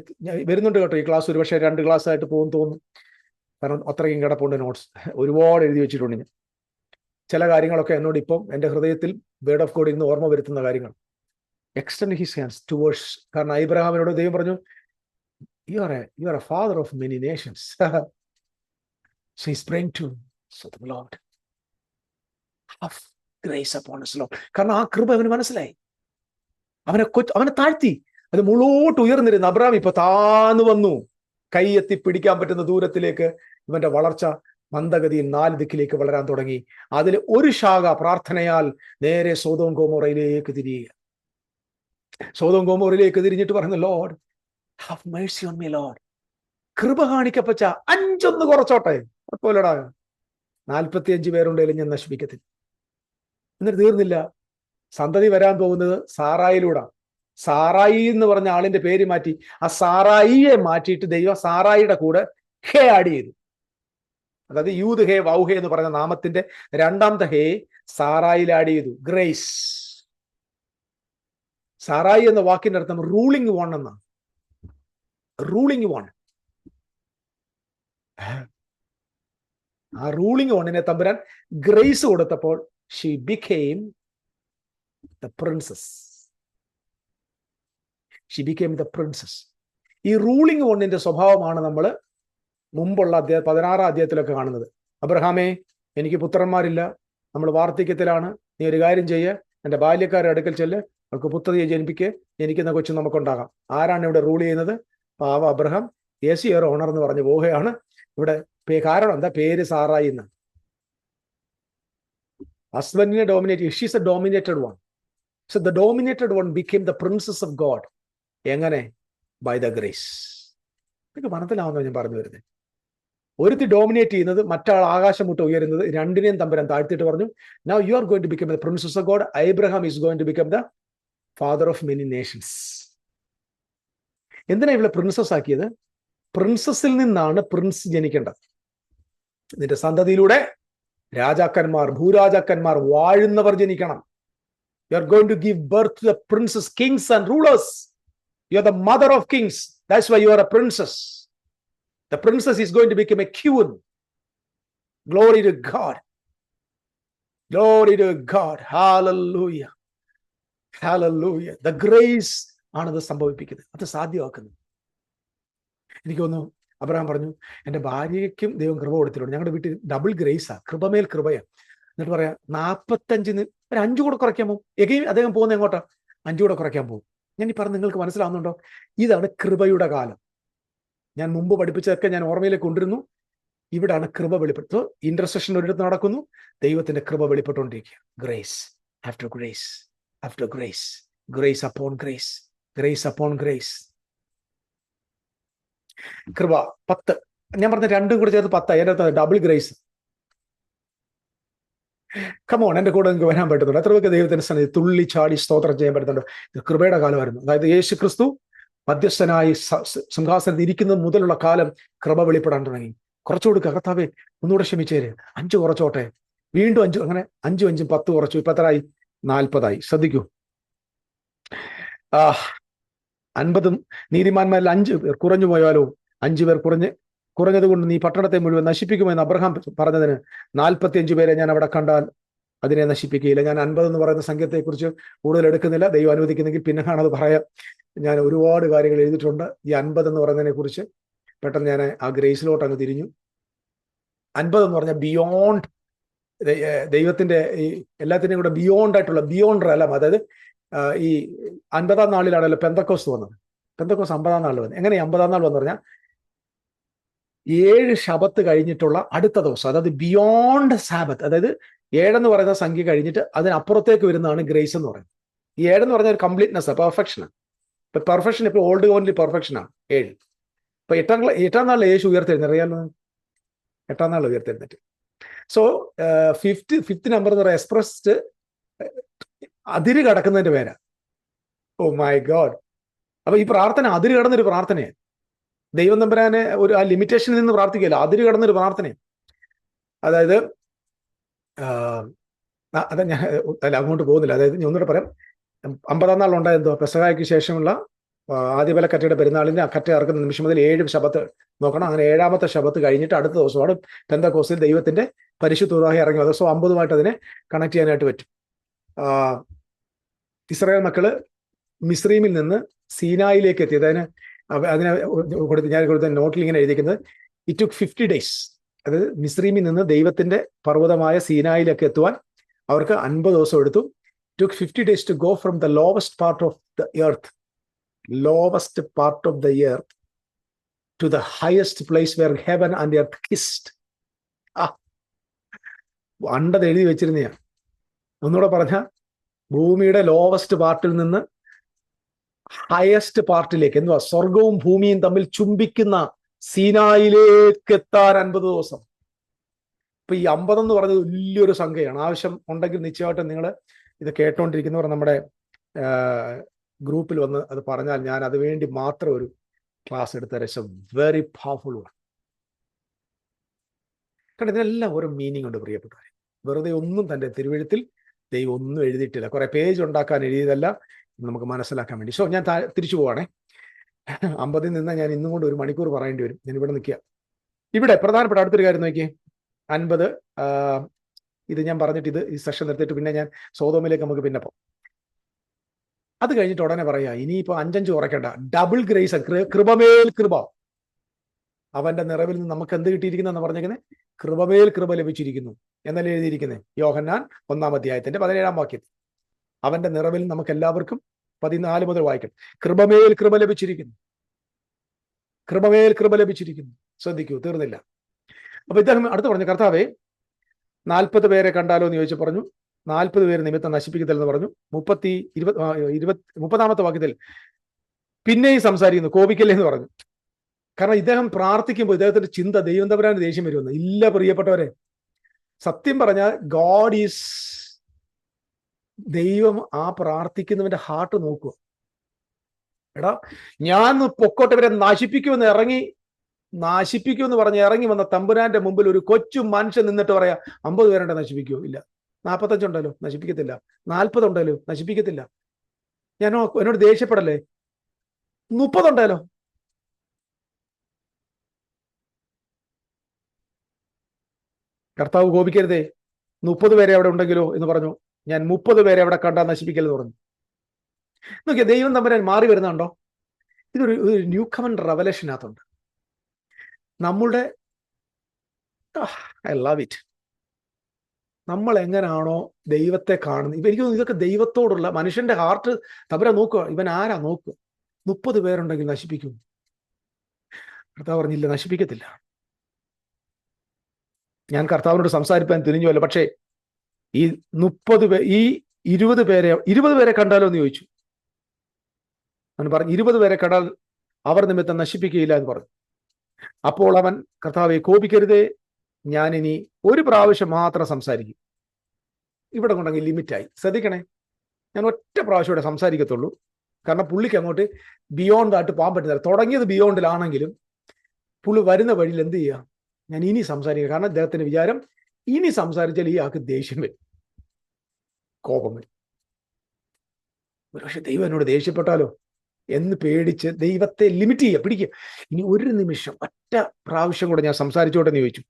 വരുന്നുണ്ട് കേട്ടോ, ഈ ക്ലാസ് ഒരുപക്ഷെ 2 ക്ലാസ് ആയിട്ട് പോകും തോന്നുന്നു, കാരണം അത്രയും കിടപ്പുണ്ട് നോട്ട്സ്, ഒരുപാട് എഴുതി വെച്ചിട്ടുണ്ട് ഞാൻ. ചില കാര്യങ്ങളൊക്കെ എന്നോട് ഇപ്പം എൻ്റെ ഹൃദയത്തിൽ വേർഡ് ഓഫ് ഗോഡ് ഇന്ന് ഓർമ്മ വരുത്തുന്ന കാര്യങ്ങൾ. എക്സ്റ്റെൻഡ് ഹിസ് ഹാൻഡ്സ് ടുവേർഡ്സ്, കാരണം അബ്രഹാമിനോട് ദൈവം പറഞ്ഞു, U are A father of many Nations. So he's praying to the Lord, have grace upon us, Lord. കാരണം ആ കൃപ അവന് മനസ്സിലായി, അവനെ താഴ്ത്തി. അത് മുകളോട്ട് ഉയർന്നിരുന്ന അബ്രഹാം ഇപ്പൊ താന്നു വന്നു, കൈ എത്തി പിടിക്കാൻ പറ്റുന്ന ദൂരത്തിലേക്ക് ഇവന്റെ വളർച്ച മന്ദഗതിയിൽ 4 ദിക്കിലേക്ക് വളരാൻ തുടങ്ങി. അതിൽ ഒരു ശാഖ പ്രാർത്ഥനയാൽ നേരെ സോദോം ഗൊമോറയിലേക്ക് തിരിയുക. സോദോം ഗൊമോറയിലേക്ക് തിരിഞ്ഞിട്ട് പറഞ്ഞു, Lord have Mercy on me Lord. കൃപ കാണിക്കപ്പച്ച 5 കുറച്ചോട്ടെ, കുഴപ്പമില്ലടാ, 45 പേരുണ്ടെങ്കിലും ഞാൻ നശിപ്പിക്കത്തില്ല. എന്നിട്ട് തീർന്നില്ല, സന്തതി വരാൻ പോകുന്നത് സാറായിലൂടെ. സാറായി എന്ന് പറഞ്ഞ ആളിന്റെ പേര് മാറ്റി, ആ സാറായിയെ മാറ്റിയിട്ട് ദൈവം സാറായിയുടെ കൂടെ ഹേ ആഡ് ചെയ്തു. അതായത് യൂത് ഹേ വൗഹേ എന്ന് പറഞ്ഞ നാമത്തിന്റെ 2ാമത്തെ ഹേ സാറായിൽ ആഡ് ചെയ്തു. ഗ്രേസ്. സാറായി എന്ന വാക്കിന്റെ അർത്ഥം റൂളിംഗ് വൺ എന്നാണ്. Ruling one. ആ റൂളിംഗ് വണ്ണിനെ തമ്പുരാൻ ഗ്രേസ് കൊടുത്തപ്പോൾ she became the princess. She became the princess. ഈ റൂളിംഗ് വണ്ണിന്റെ സ്വഭാവമാണ് നമ്മൾ മുമ്പുള്ള 16ാം അധ്യായത്തിലൊക്കെ കാണുന്നത്. അബ്രഹാമേ, എനിക്ക് പുത്രന്മാരില്ല, നമ്മൾ വാർദ്ധക്യത്തിലാണ്, നീ ഒരു കാര്യം ചെയ്യുക, എൻ്റെ ബാല്യക്കാരുടെ അടുക്കൽ ചെല്ല്, അവൾക്ക് പുത്രയെ ജനിപ്പിക്കുക, ജനിക്കുന്ന കൊച്ചു നമുക്കുണ്ടാകാം. ആരാണ് ഇവിടെ റൂൾ ചെയ്യുന്നത്? പാവ അബ്രഹാം. യേസ് യുവർ ഓണർ എന്ന് പറഞ്ഞു പോവുകയാണ്. ഇവിടെ കാരണം എന്താ? പേര് സാറായി എന്ന്. ഹസ്ബൻഡിനെ dominate, she's a dominated one. So the dominated one became the princess of God. എങ്ങനെ? By the grace. നിങ്ങൾക്ക് മനസ്സിലാവുന്നോ ഞാൻ പറഞ്ഞു വരുന്നത്? ഒരുത്തി ഡോമിനേറ്റ് ചെയ്യുന്നത്, മറ്റാൾ ആകാശം മുട്ട് ഉയരുന്നത്, രണ്ടിനെയും തമ്പുരാൻ താഴ്ത്തിയിട്ട് പറഞ്ഞു, now you are going to become the princess of God. Abraham is going to become the father of many nations. എന്തിനാ ഇവിടെ പ്രിൻസസ് ആക്കിയത്? പ്രിൻസസിൽ നിന്നാണ് പ്രിൻസ് ജനിക്കേണ്ടത്. നിന്റെ സന്തതിയിലൂടെ രാജാക്കന്മാർ, ഭൂരാജാക്കന്മാർ, വാഴുന്നവർ ജനിക്കണം. You are going to give birth to the princes, kings and rulers. You are the mother of kings. That's why you are a princess. The princess is going to become a queen. Glory to God. Glory to God. Hallelujah. Hallelujah. The grace ആണത് സംഭവിപ്പിക്കുന്നത്, അത് സാധ്യമാക്കുന്നത്. എനിക്ക് തോന്നുന്നു Abraham പറഞ്ഞു, എൻ്റെ ഭാര്യയ്ക്കും ദൈവം കൃപ കൊടുത്തിട്ടുണ്ട്, ഞങ്ങളുടെ വീട്ടിൽ ഡബിൾ ഗ്രേസാ, കൃപമേൽ കൃപയാണ്. എന്നിട്ട് പറയാം 45 ഒരു 5 കൂടെ കുറയ്ക്കാൻ പോകും. എഗെയിൻ അദ്ദേഹം പോകുന്നത് എങ്ങോട്ടാ? 5 കൂടെ കുറയ്ക്കാൻ പോകും. ഞാൻ ഈ പറഞ്ഞ് നിങ്ങൾക്ക് മനസ്സിലാവുന്നുണ്ടോ? ഇതാണ് കൃപയുടെ കാലം. ഞാൻ മുമ്പ് പഠിപ്പിച്ചതൊക്കെ ഞാൻ ഓർമ്മയിലേക്ക് കൊണ്ടിരുന്നു. ഇവിടാണ് കൃപ വെളിപ്പെട്ടു. ഇന്റർസെഷൻ ഒരിടത്ത് നടക്കുന്നു, ദൈവത്തിന്റെ കൃപ വെളിപ്പെട്ടുകൊണ്ടിരിക്കുക. Grace after grace after grace, grace upon grace, grace upon grace. കൃപ 10. ഞാൻ പറഞ്ഞ രണ്ടും കൂടെ ചേർത്ത് 10. അതിൻ്റെ അകത്ത് ഡബിൾ ഗ്രേസ്. കമോൺ, എന്റെ കൂടെ നിങ്ങൾക്ക് വരാൻ പറ്റുന്നുണ്ട്? എത്ര പേർക്ക് ദൈവത്തിന്റെ സന്നിധി തുള്ളി ചാടി സ്തോത്രം ചെയ്യാൻ പറ്റുന്നുണ്ട്? ഇത് കൃപയുടെ കാലമായിരുന്നു. അതായത് യേശു ക്രിസ്തു മധ്യസ്ഥനായി സിംഹാസനത്തിൽ ഇരിക്കുന്നത് മുതലുള്ള കാലം കൃപ വെളിപ്പെടാൻ തുടങ്ങി. കുറച്ചുകൂടി കർത്താവേ ഒന്നുകൂടെ ക്ഷമിച്ചേര്, 5 കുറച്ചോട്ടെ, വീണ്ടും 5, അങ്ങനെ 5 5 10 കുറച്ചു. ഇപ്പൊ എത്രയായി? 40 ശ്രദ്ധിക്കൂ. 50 നീതിമാന്മാരിൽ 5 പേർ കുറഞ്ഞു പോയാലോ? 5 പേർ കുറഞ്ഞത് കൊണ്ട് നീ പട്ടണത്തെ മുഴുവൻ നശിപ്പിക്കുമെന്ന് അബ്രഹാം പറഞ്ഞതിന് 45 പേരെ ഞാൻ അവിടെ കണ്ടാൽ അതിനെ നശിപ്പിക്കുകയില്ല. ഞാൻ 50 എന്ന് പറയുന്ന സംഖ്യത്തെക്കുറിച്ച് കൂടുതൽ എടുക്കുന്നില്ല. ദൈവം അനുവദിക്കുന്നെങ്കിൽ പിന്നെ കാണത് പറയാം. ഞാൻ ഒരുപാട് കാര്യങ്ങൾ എഴുതിയിട്ടുണ്ട് ഈ 50 എന്ന് പറയുന്നതിനെ കുറിച്ച്. പെട്ടെന്ന് ഞാൻ ആ ഗ്രേസിലോട്ട് അങ്ങ് തിരിഞ്ഞു. 50 എന്ന് പറഞ്ഞാൽ ബിയോണ്ട്, ദൈവത്തിന്റെ ഈ എല്ലാത്തിനെയും കൂടെ ബിയോണ്ട് ആയിട്ടുള്ള, ബിയോണ്ട് റെലം. അതായത് ഈ 50-ാം നാളിലാണല്ലോ പെന്തക്കോസ്ത് വന്നത്. പെന്തക്കോസ്ത് 50-ാം നാളിൽ വന്നത്. എങ്ങനെ 50-ാം നാൾ വന്നു പറഞ്ഞാൽ 7 ശബത്ത് കഴിഞ്ഞിട്ടുള്ള അടുത്ത ദിവസം, അതായത് ബിയോണ്ട് സാബത്ത്. അതായത് 7 എന്ന് പറയുന്ന സംഖ്യ കഴിഞ്ഞിട്ട് അതിനപ്പുറത്തേക്ക് വരുന്നതാണ് ഗ്രേസ് എന്ന് പറയുന്നത്. ഈ 7 എന്ന് പറഞ്ഞാൽ ഒരു കംപ്ലീറ്റ്നെസ്, പെർഫെക്ഷനാണ്. ഇപ്പൊ പെർഫെക്ഷൻ ഇപ്പോൾ ഓൾഡ് ഗവൺലി പെർഫെക്ഷനാണ് 7. ഇപ്പൊ 8-ാം നാളിൽ യേശു ഉയർത്തെഴുന്നേറ്റ്, അറിയാലോ? 8-ാം നാളിൽ ഉയർത്തെഴുന്നേറ്റ്. സോ ഫിഫ്ത്ത് നമ്പർ എന്ന് പറയുന്നത് എക്സ്പ്രസ്ഡ് അതിര് കടക്കുന്നതിന്റെ പേരാ. Oh my God. അപ്പൊ ഈ പ്രാർത്ഥന അതിര് കടന്നൊരു പ്രാർത്ഥനയാണ്. ദൈവം തമ്പുരാനെ ഒരു ആ ലിമിറ്റേഷനിൽ നിന്ന് പ്രാർത്ഥിക്കുകയല്ല, അതിര് കടന്നൊരു പ്രാർത്ഥനയാണ്. അതായത് അതാ ഞാൻ അങ്ങോട്ട് പോകുന്നില്ല. അതായത് ഞാൻ ഒന്നുകൂടെ പറയാം. 50-ാം നാളുണ്ടായതോ പെസഹായ്ക്ക് ശേഷമുള്ള ആദ്യബലക്കറ്റയുടെ പെരുന്നാളിന്റെ കറ്റ ഇറക്കുന്ന നിമിഷം മുതൽ 7 ശബത്ത് നോക്കണം. അങ്ങനെ 7-ാമത്തെ ശബത്ത് കഴിഞ്ഞിട്ട് അടുത്ത ദിവസമാണ് പെന്തക്കോസ്തിൽ ദൈവത്തിന്റെ പരിശുദ്ധ ഉദാഹി ഇറങ്ങി വന്നത്. സോ 50-മായിട്ട് അതിനെ കണക്ട് ചെയ്യാനായിട്ട് പറ്റും. ഇസ്രായേൽ മക്കള് മിസ്രൈമിൽ നിന്ന് സീനായിലേക്ക് എത്തി. അതിന് ഞാൻ കൊടുത്ത നോട്ടിൽ ഇങ്ങനെ എഴുതിക്കുന്നത്, ഇറ്റ് ടുക്ക് 50 days. അതായത് മിസ്രൈമിൽ നിന്ന് ദൈവത്തിന്റെ പർവ്വതമായ സീനായിലേക്ക് എത്തുവാൻ അവർക്ക് 50 ദിവസം എടുത്തു. took 50 days to go from the lowest part of the earth to the highest place where heaven and earth kissed. അണ്ടത് എഴുതി വെച്ചിരുന്നയാ. ഒന്നുകൂടെ പറഞ്ഞ, ഭൂമിയുടെ ലോവസ്റ്റ് പാർട്ടിൽ നിന്ന് ഹയസ്റ്റ് പാർട്ടിലേക്ക്, എന്തുവാ, സ്വർഗവും ഭൂമിയും തമ്മിൽ ചുംബിക്കുന്ന സീനായിലേക്ക് എത്താൻ 50 ദിവസം. ഇപ്പൊ ഈ 50 എന്ന് പറഞ്ഞത് വലിയൊരു സംഖ്യയാണ്. ആവശ്യം ഉണ്ടെങ്കിൽ നിശ്ചയമായിട്ടും നിങ്ങൾ ഇത് കേട്ടോണ്ടിരിക്കുന്നവർ നമ്മുടെ ഗ്രൂപ്പിൽ വന്ന് അത് പറഞ്ഞാൽ ഞാൻ അത് വേണ്ടി മാത്രം ഒരു ക്ലാസ് എടുത്ത രസം. വെരി പവർഫുൾ ആണ്. കാരണം ഇതിനെല്ലാം ഓരോ മീനിങ് ഉണ്ട് പ്രിയപ്പെട്ടവരെ. വെറുതെ ഒന്നും തന്റെ തിരുവെഴുത്തിൽ ദൈവം ഒന്നും എഴുതിയിട്ടില്ല. കുറെ പേജ് ഉണ്ടാക്കാൻ എഴുതിയതല്ല, നമുക്ക് മനസ്സിലാക്കാൻ വേണ്ടി. സോ ഞാൻ തിരിച്ചു പോവാണേ. 50-ൽ നിന്ന് ഞാൻ ഇന്നും കൊണ്ട് 1 മണിക്കൂർ പറയേണ്ടി വരും. ഞാൻ ഇവിടെ നിൽക്കുക. ഇവിടെ പ്രധാനപ്പെട്ട അടുത്തൊരു കാര്യം നോക്കിയേ. 50 ഇത് ഞാൻ പറഞ്ഞിട്ട് ഈ സെഷൻ നിർത്തിയിട്ട് പിന്നെ ഞാൻ സോതോമിലേക്ക് നമുക്ക് പിന്നെ പോകും. അത് കഴിഞ്ഞിട്ട് ഉടനെ പറയാ, ഇനിയിപ്പോ 5 കുറയ്ക്കണ്ട, ഡബിൾ ഗ്രേസ്, കൃപമേൽ കൃപ. അവന്റെ നിറവിൽ നിന്ന് നമുക്ക് എന്ത് കിട്ടിയിരിക്കുന്നെന്ന് പറഞ്ഞേക്കുന്നത്? കൃപമേൽ കൃപ ലഭിച്ചിരിക്കുന്നു എന്നല്ലേ എഴുതിയിരിക്കുന്നത് യോഹന്നാൻ 1-ാം അധ്യായത്തിന്റെ 17-ാം വാക്യത്തിൽ. അവന്റെ നിറവിൽ നമുക്ക് എല്ലാവർക്കും 14 മുതൽ വായിക്കണം. കൃപമേൽ കൃപ ലഭിച്ചിരിക്കുന്നു, കൃപമേൽ കൃപ ലഭിച്ചിരിക്കുന്നു. ശ്രദ്ധിക്കൂ, തീർന്നില്ല. അപ്പൊ ഇദ്ദേഹം അടുത്ത് പറഞ്ഞു, കർത്താവേ 40 പേരെ കണ്ടാലോ എന്ന് ചോദിച്ചു. പറഞ്ഞു 40 പേര് നിമിത്തം നശിപ്പിക്കത്തില്ലെന്ന് പറഞ്ഞു. 30-ാമത്തെ വാക്യത്തിൽ പിന്നെയും സംസാരിക്കുന്നു, കോപിക്കല്ലേ എന്ന് പറഞ്ഞു. കാരണം ഇദ്ദേഹം പ്രാർത്ഥിക്കുമ്പോൾ ഇദ്ദേഹത്തിന്റെ ചിന്ത ദൈവം തമ്പുരാന് ദേഷ്യം വരുമെന്ന്. ഇല്ല പ്രിയപ്പെട്ടവരെ, സത്യം പറഞ്ഞാൽ ഗോഡ് ഈസ്, ദൈവം ആ പ്രാർത്ഥിക്കുന്നവന്റെ ഹാർട്ട് നോക്കുക. എടാ, ഞാൻ പൊക്കോട്ടെ, ഇവരെ നശിപ്പിക്കുമെന്ന് പറഞ്ഞ് ഇറങ്ങി വന്ന തമ്പുരാന്റെ മുമ്പിൽ ഒരു കൊച്ചു മനുഷ്യൻ നിന്നിട്ട് പറയാ 50 പേരുണ്ടെ നശിപ്പിക്കുമോ? ഇല്ല. 45 ഉണ്ടല്ലോ, നശിപ്പിക്കത്തില്ല. 40 ഉണ്ടല്ലോ, നശിപ്പിക്കത്തില്ല. എന്നോട് ദേഷ്യപ്പെടല്ലേ? 30 ഉണ്ടല്ലോ. കർത്താവ് കോപിക്കരുതേ, 30 പേരെ അവിടെ ഉണ്ടെങ്കിലോ എന്ന് പറഞ്ഞു. ഞാൻ 30 പേരെ അവിടെ കണ്ടാൽ നശിപ്പിക്കലെന്ന് പറഞ്ഞു. നോക്കിയാ ദൈവം തമ്പുരാൻ മാറി വരുന്നുണ്ടോ? ഇതൊരു ന്യൂ കമൻ റെവലേഷനകത്തുണ്ട്. നമ്മളുടെ ഐ ലവ് ഇറ്റ്. നമ്മൾ എങ്ങനെയാണോ ദൈവത്തെ കാണുന്നത്, എനിക്ക് തോന്നുന്നു ഇതൊക്കെ ദൈവത്തോടുള്ള മനുഷ്യന്റെ ഹാർട്ട് തമ്പുരാൻ നോക്കുക. ഇവൻ ആരാ നോക്കുക? 30 പേരുണ്ടെങ്കിൽ നശിപ്പിക്കും. കർത്താവ് പറഞ്ഞില്ല, നശിപ്പിക്കത്തില്ല. ഞാൻ കർത്താവിനോട് സംസാരിക്കാൻ തിരിഞ്ഞുവല്ലോ, പക്ഷേ ഈ 20 പേരെ കണ്ടാലോ എന്ന് ചോദിച്ചു. അവൻ പറഞ്ഞു 20 പേരെ കണ്ടാൽ അവർ നിമിത്തം നശിപ്പിക്കുകയില്ല എന്ന് പറഞ്ഞു. അപ്പോൾ അവൻ, കർത്താവെ കോപിക്കരുതേ, ഞാൻ ഇനി ഒരു പ്രാവശ്യം മാത്രം സംസാരിക്കും. ഇവിടെ കൊണ്ടെങ്കിൽ ലിമിറ്റായി. ശ്രദ്ധിക്കണേ, ഞാൻ ഒറ്റ പ്രാവശ്യം ഇവിടെ സംസാരിക്കത്തുള്ളൂ. കാരണം പുള്ളിക്ക് അങ്ങോട്ട് ബിയോണ്ട് ആയിട്ട് പോകാൻ പറ്റുന്നില്ല. തുടങ്ങിയത് ബിയോണ്ടിലാണെങ്കിലും പുള്ളി വരുന്ന വഴിയിൽ എന്ത് ചെയ്യുക, ഞാൻ ഇനി സംസാരിക്കുക. കാരണം അദ്ദേഹത്തിന്റെ വിചാരം ഇനി സംസാരിച്ചാൽ ഈ ആൾക്ക് ദേഷ്യം വരും, കോപം വരും. പക്ഷെ ദൈവം എന്നോട് ദേഷ്യപ്പെട്ടാലോ എന്ന് പേടിച്ച് ദൈവത്തെ ലിമിറ്റ് ചെയ്യുക, പിടിക്കുക. ഇനി ഒരു നിമിഷം ഒറ്റ പ്രാവശ്യം കൂടെ ഞാൻ സംസാരിച്ചോട്ടെ എന്ന് ചോദിച്ചു.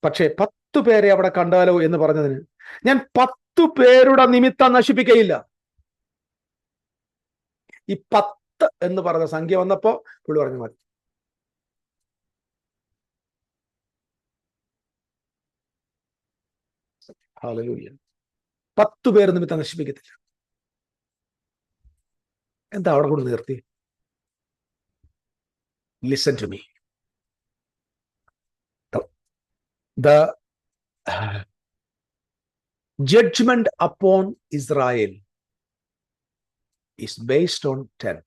പക്ഷേ 10 പേരെ അവിടെ കണ്ടാലോ എന്ന് പറഞ്ഞതിന് ഞാൻ 10 പേരുടെ നിമിത്തം നശിപ്പിക്കയില്ല. ഈ 10 എന്ന് പറഞ്ഞ സംഖ്യ വന്നപ്പോ പുള്ളി പറഞ്ഞു മതി. ഹല്ലേലൂയ. 10 പേർ നിമിത്തം നശിപ്പിക്കത്തില്ല. എന്താ അവിടെ കൊണ്ട് നിർത്തി? Listen to me. The judgment upon Israel is based on 10.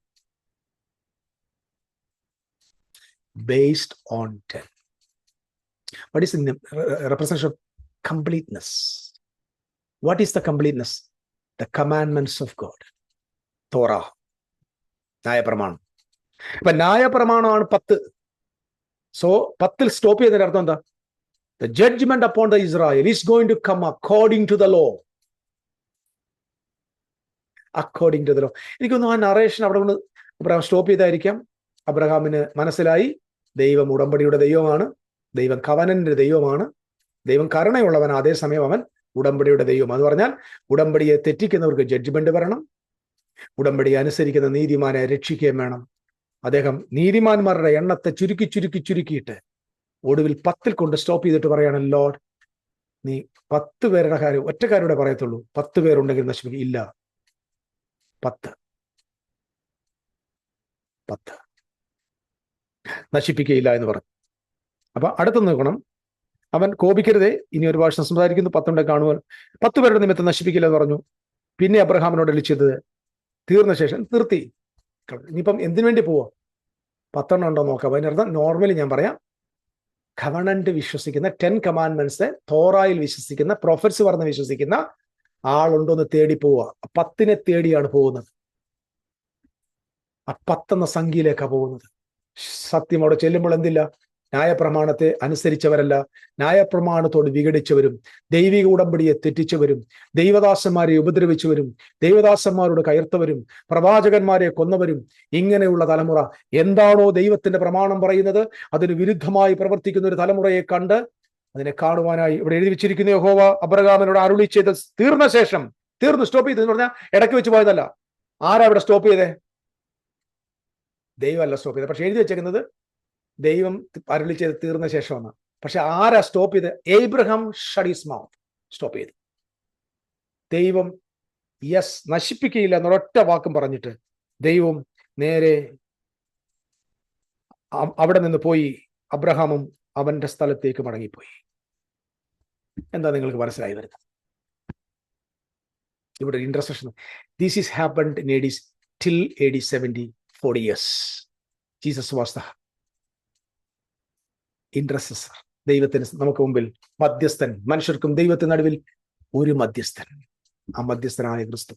Based on 10. What is the representation of completeness? What is the completeness? The commandments of God. Torah. ന്യായപ്രമാണം. അപ്പൊ ന്യായപ്രമാണമാണ് 10. സോ 10ൽ സ്റ്റോപ്പ് ചെയ്തതിന്റെ അർത്ഥം എന്താ? The judgment upon the Israel is going to come according to the law. According to the law. എനിക്കൊന്നും ആ narration അവിടെ കൊണ്ട് Abraham stop ചെയ്തായിരിക്കാം. അബ്രഹാമിന് മനസ്സിലായി ദൈവം ഉടമ്പടിയുടെ ദൈവമാണ്, ദൈവം കവനന്റെ ദൈവമാണ്, ദൈവം കരുണയുള്ളവൻ, അതേസമയം അവൻ ഉടമ്പടിയുടെ ദൈവം. അത് പറഞ്ഞാൽ ഉടമ്പടിയെ തെറ്റിക്കുന്നവർക്ക് ജഡ്ജ്മെന്റ് വരണം, ഉടമ്പടിയെ അനുസരിക്കുന്ന നീതിമാനെ രക്ഷിക്കുകയും വേണം. അദ്ദേഹം നീതിമാന്മാരുടെ എണ്ണത്തെ ചുരുക്കിയിട്ട് ഒടുവിൽ 10ൽ കൊണ്ട് സ്റ്റോപ്പ് ചെയ്തിട്ട് പറയാണ്, ലോർഡ് നീ 10 പേരുടെ കാര്യം ഒറ്റക്കാരുടെ പറയത്തുള്ളൂ, 10 പേരുണ്ടെങ്കിൽ നശിപ്പിക്കുക ഇല്ല, 10 നശിപ്പിക്കുകയില്ല എന്ന് പറഞ്ഞു. അപ്പൊ അടുത്ത് നോക്കണം, അവൻ കോപിക്കരുതേ, ഇനി ഒരു ഭാഷ സംസാരിക്കുന്നു, 10 കാണുവാൻ 10 പേരുടെ നിമിത്തം നശിപ്പിക്കില്ല എന്ന് പറഞ്ഞു. പിന്നെ അബ്രഹാമിനോട് വിളിച്ചത് തീർന്ന ശേഷം നിർത്തി. ഇനിയിപ്പം എന്തിനു വേണ്ടി പോവാ? 10 ഉണ്ടോ നോക്കാം. അതിനർത്ഥം നോർമലി ഞാൻ പറയാം, കവണന്റ് വിശ്വസിക്കുന്ന 10 കമാൻഡ്മെന്റ്സ്, തോറായിൽ വിശ്വസിക്കുന്ന, പ്രൊഫറ്റ്സ് പറഞ്ഞ് വിശ്വസിക്കുന്ന ആളുണ്ടോന്ന് തേടി പോവുക. 10നെ തേടിയാണ് പോകുന്നത്. ആ 10 എന്ന സംഖ്യയിലേക്കാണ് പോകുന്നത്. സത്യം അവിടെ ചെല്ലുമ്പോൾ എന്തില്ല? ന്യായപ്രമാണത്തെ അനുസരിച്ചവരല്ല, ന്യായപ്രമാണത്തോട് വിഘടിച്ചവരും, ദൈവിക ഉടമ്പടിയെ തെറ്റിച്ചവരും, ദൈവദാസന്മാരെ ഉപദ്രവിച്ചവരും, ദൈവദാസന്മാരോട് കയർത്തവരും, പ്രവാചകന്മാരെ കൊന്നവരും, ഇങ്ങനെയുള്ള തലമുറ എന്താണോ ദൈവത്തിന്റെ പ്രമാണം പറയുന്നത് അതിന് വിരുദ്ധമായി പ്രവർത്തിക്കുന്ന ഒരു തലമുറയെ കണ്ട് അതിനെ കാണുവാനായി ഇവിടെ എഴുതി വെച്ചിരിക്കുന്ന യഹോവ അബ്രഹാമിനോട് അരുളി ചെയ്ത് തീർന്നു സ്റ്റോപ്പ് ചെയ്തെന്ന് പറഞ്ഞാൽ ഇടയ്ക്ക് വെച്ച് പോയതല്ല. ആരാ ഇവിടെ സ്റ്റോപ്പ് ചെയ്തേ? ദൈവമല്ല സ്റ്റോപ്പ് ചെയ്തത്. പക്ഷെ എഴുതി വെച്ചേക്കുന്നത് ദൈവം അരുളി ചെയ്ത് തീർന്ന ശേഷമാണ്. പക്ഷെ ആരാ സ്റ്റോപ്പ് ചെയ്ത്? Abraham shut his mouth, stop ചെയ്തു. ദൈവം യെസ് നശിപ്പിക്കുകയില്ല എന്നൊരൊറ്റ വാക്കും പറഞ്ഞിട്ട് ദൈവം നേരെ അവിടെ നിന്ന് പോയി അബ്രഹാമും അവന്റെ സ്ഥലത്തേക്ക് മടങ്ങിപ്പോയി. എന്താ നിങ്ങൾക്ക് മനസ്സിലായി വരുന്നത്? ഇവിടെ intercession. This is happened in AD till AD 70, 40 years. Jesus was the intercessor. ദൈവത്തിന് നമുക്ക് മുമ്പിൽ മധ്യസ്ഥൻ, മനുഷ്യർക്കും ദൈവത്തിന് നടുവിൽ ഒരു മധ്യസ്ഥൻ, ആ മധ്യസ്ഥനായ ക്രിസ്തു.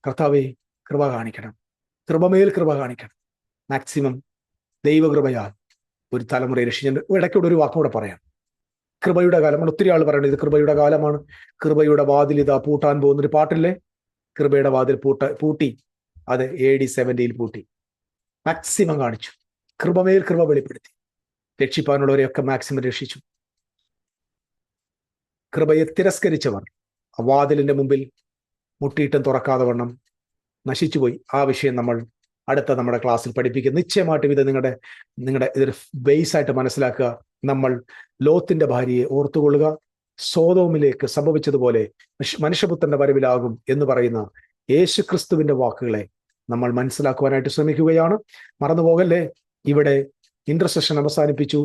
കർത്താവേ കൃപ കാണിക്കണം, കൃപമേൽ കൃപ കാണിക്കണം. മാക്സിമം ദൈവകൃപയാൽ ഒരു തലമുറയെ രക്ഷിച്ചിട്ടുണ്ട്. ഇടയ്ക്കൂടെ ഒരു വാക്കോടെ പറയാം, കൃപയുടെ കാലമാണ്. ഒത്തിരി ആൾ പറയുന്നത് ഇത് കൃപയുടെ കാലമാണ്, കൃപയുടെ വാതിൽ ഇതാ പൂട്ടാൻ പോകുന്നൊരു പാട്ടില്ലേ? കൃപയുടെ വാതിൽ പൂട്ടി, അത് AD 70 പൂട്ടി. മാക്സിമം കാണിച്ചു, കൃപമേൽ കൃപ വെളിപ്പെടുത്തി, രക്ഷിപ്പാനുള്ളവരെയൊക്കെ മാക്സിമം രക്ഷിച്ചു. കൃപയെ തിരസ്കരിച്ചവർ ആ വാതിലിന്റെ മുമ്പിൽ മുട്ടിയിട്ടും തുറക്കാതെ വണ്ണം നശിച്ചുപോയി. ആ വിഷയം നമ്മൾ അടുത്ത നമ്മുടെ ക്ലാസ്സിൽ പഠിപ്പിക്കുക. നിശ്ചയമായിട്ടും ഇത് നിങ്ങളുടെ ഇതൊരു ബേസ് ആയിട്ട് മനസ്സിലാക്കുക. നമ്മൾ ലോത്തിന്റെ ഭാര്യയെ ഓർത്തുകൊള്ളുക. സോദോമിലേക്ക് സംഭവിച്ചതുപോലെ മനുഷ്യപുത്രന്റെ വരവിലാകും എന്ന് പറയുന്ന യേശുക്രിസ്തുവിന്റെ വാക്കുകളെ നമ്മൾ മനസ്സിലാക്കുവാനായിട്ട് ശ്രമിക്കുകയാണ്. മറന്നുപോകല്ലേ, ഇവിടെ ഇന്റർസെഷൻ അവസാനിപ്പിച്ചു.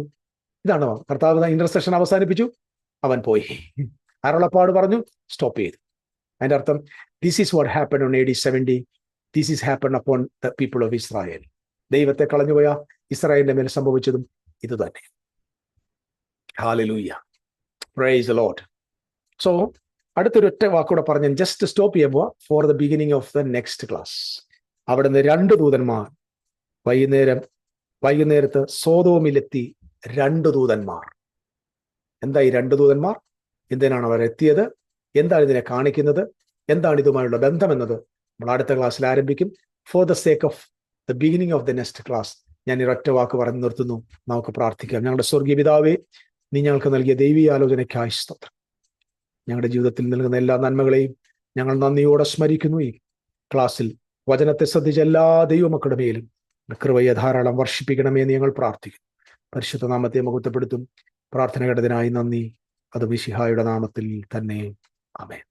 ഇതാണ് കർത്താവ് ഇന്റർസെഷൻ അവസാനിപ്പിച്ചു, അവൻ പോയി. അരുളപ്പാട് പറഞ്ഞു, സ്റ്റോപ്പ് ചെയ്തു. അതിന്റെ അർത്ഥം this is what happen on AD 70. This is happen upon the people of Israel. ദൈവത്തെ കളഞ്ഞുപോയ ഇസ്രായേലിന്റെ മേൽ സംഭവിച്ചതും ഇത് തന്നെ. Hallelujah, praise the Lord. So അടുത്തൊരു ഒറ്റ വാക്കൂടെ പറഞ്ഞ് ജസ്റ്റ് സ്റ്റോപ്പ് ചെയ്യുമ്പോൾ for the beginning of the next class. അവിടുന്ന് 2 ദൂതന്മാർ വൈകുന്നേരത്ത് സോതോമിലെത്തി. 2 ദൂതന്മാർ. എന്താ ഈ 2 ദൂതന്മാർ? എന്തിനാണ് അവർ എത്തിയത്? എന്താണ് ഇതിനെ കാണിക്കുന്നത്? എന്താണ് ഇതുമായുള്ള ബന്ധമെന്നത് നമ്മൾ അടുത്ത ക്ലാസ്സിൽ ആരംഭിക്കും. For the sake of the beginning of the next class ഞാൻ ഈ ഒറ്റ വാക്ക് പറഞ്ഞു നിർത്തുന്നു. നമുക്ക് പ്രാർത്ഥിക്കാം. ഞങ്ങളുടെ സ്വർഗീയ പിതാവേ, നീ ഞങ്ങൾക്ക് നൽകിയ ദൈവീയ ആലോചനയ്ക്കായി സ്തോത്രം. ഞങ്ങളുടെ ജീവിതത്തിൽ നൽകുന്ന എല്ലാ നന്മകളെയും ഞങ്ങൾ നന്ദിയോടെ സ്മരിക്കുന്നു. ഈ ക്ലാസ്സിൽ വചനത്തെ ശ്രദ്ധിച്ച എല്ലാ ദൈവമക്കളുടെ മേലും കൃപയെ ധാരാളം വർഷിപ്പിക്കണമേ എന്ന് ഞങ്ങൾ പ്രാർത്ഥിക്കുന്നു. പരിശുദ്ധ നാമത്തെ മഹത്വപ്പെടുത്തും. പ്രാർത്ഥന കേട്ടതിനായി നന്ദി. അത് മിശിഹായുടെ നാമത്തിൽ തന്നെ. ആമേൻ.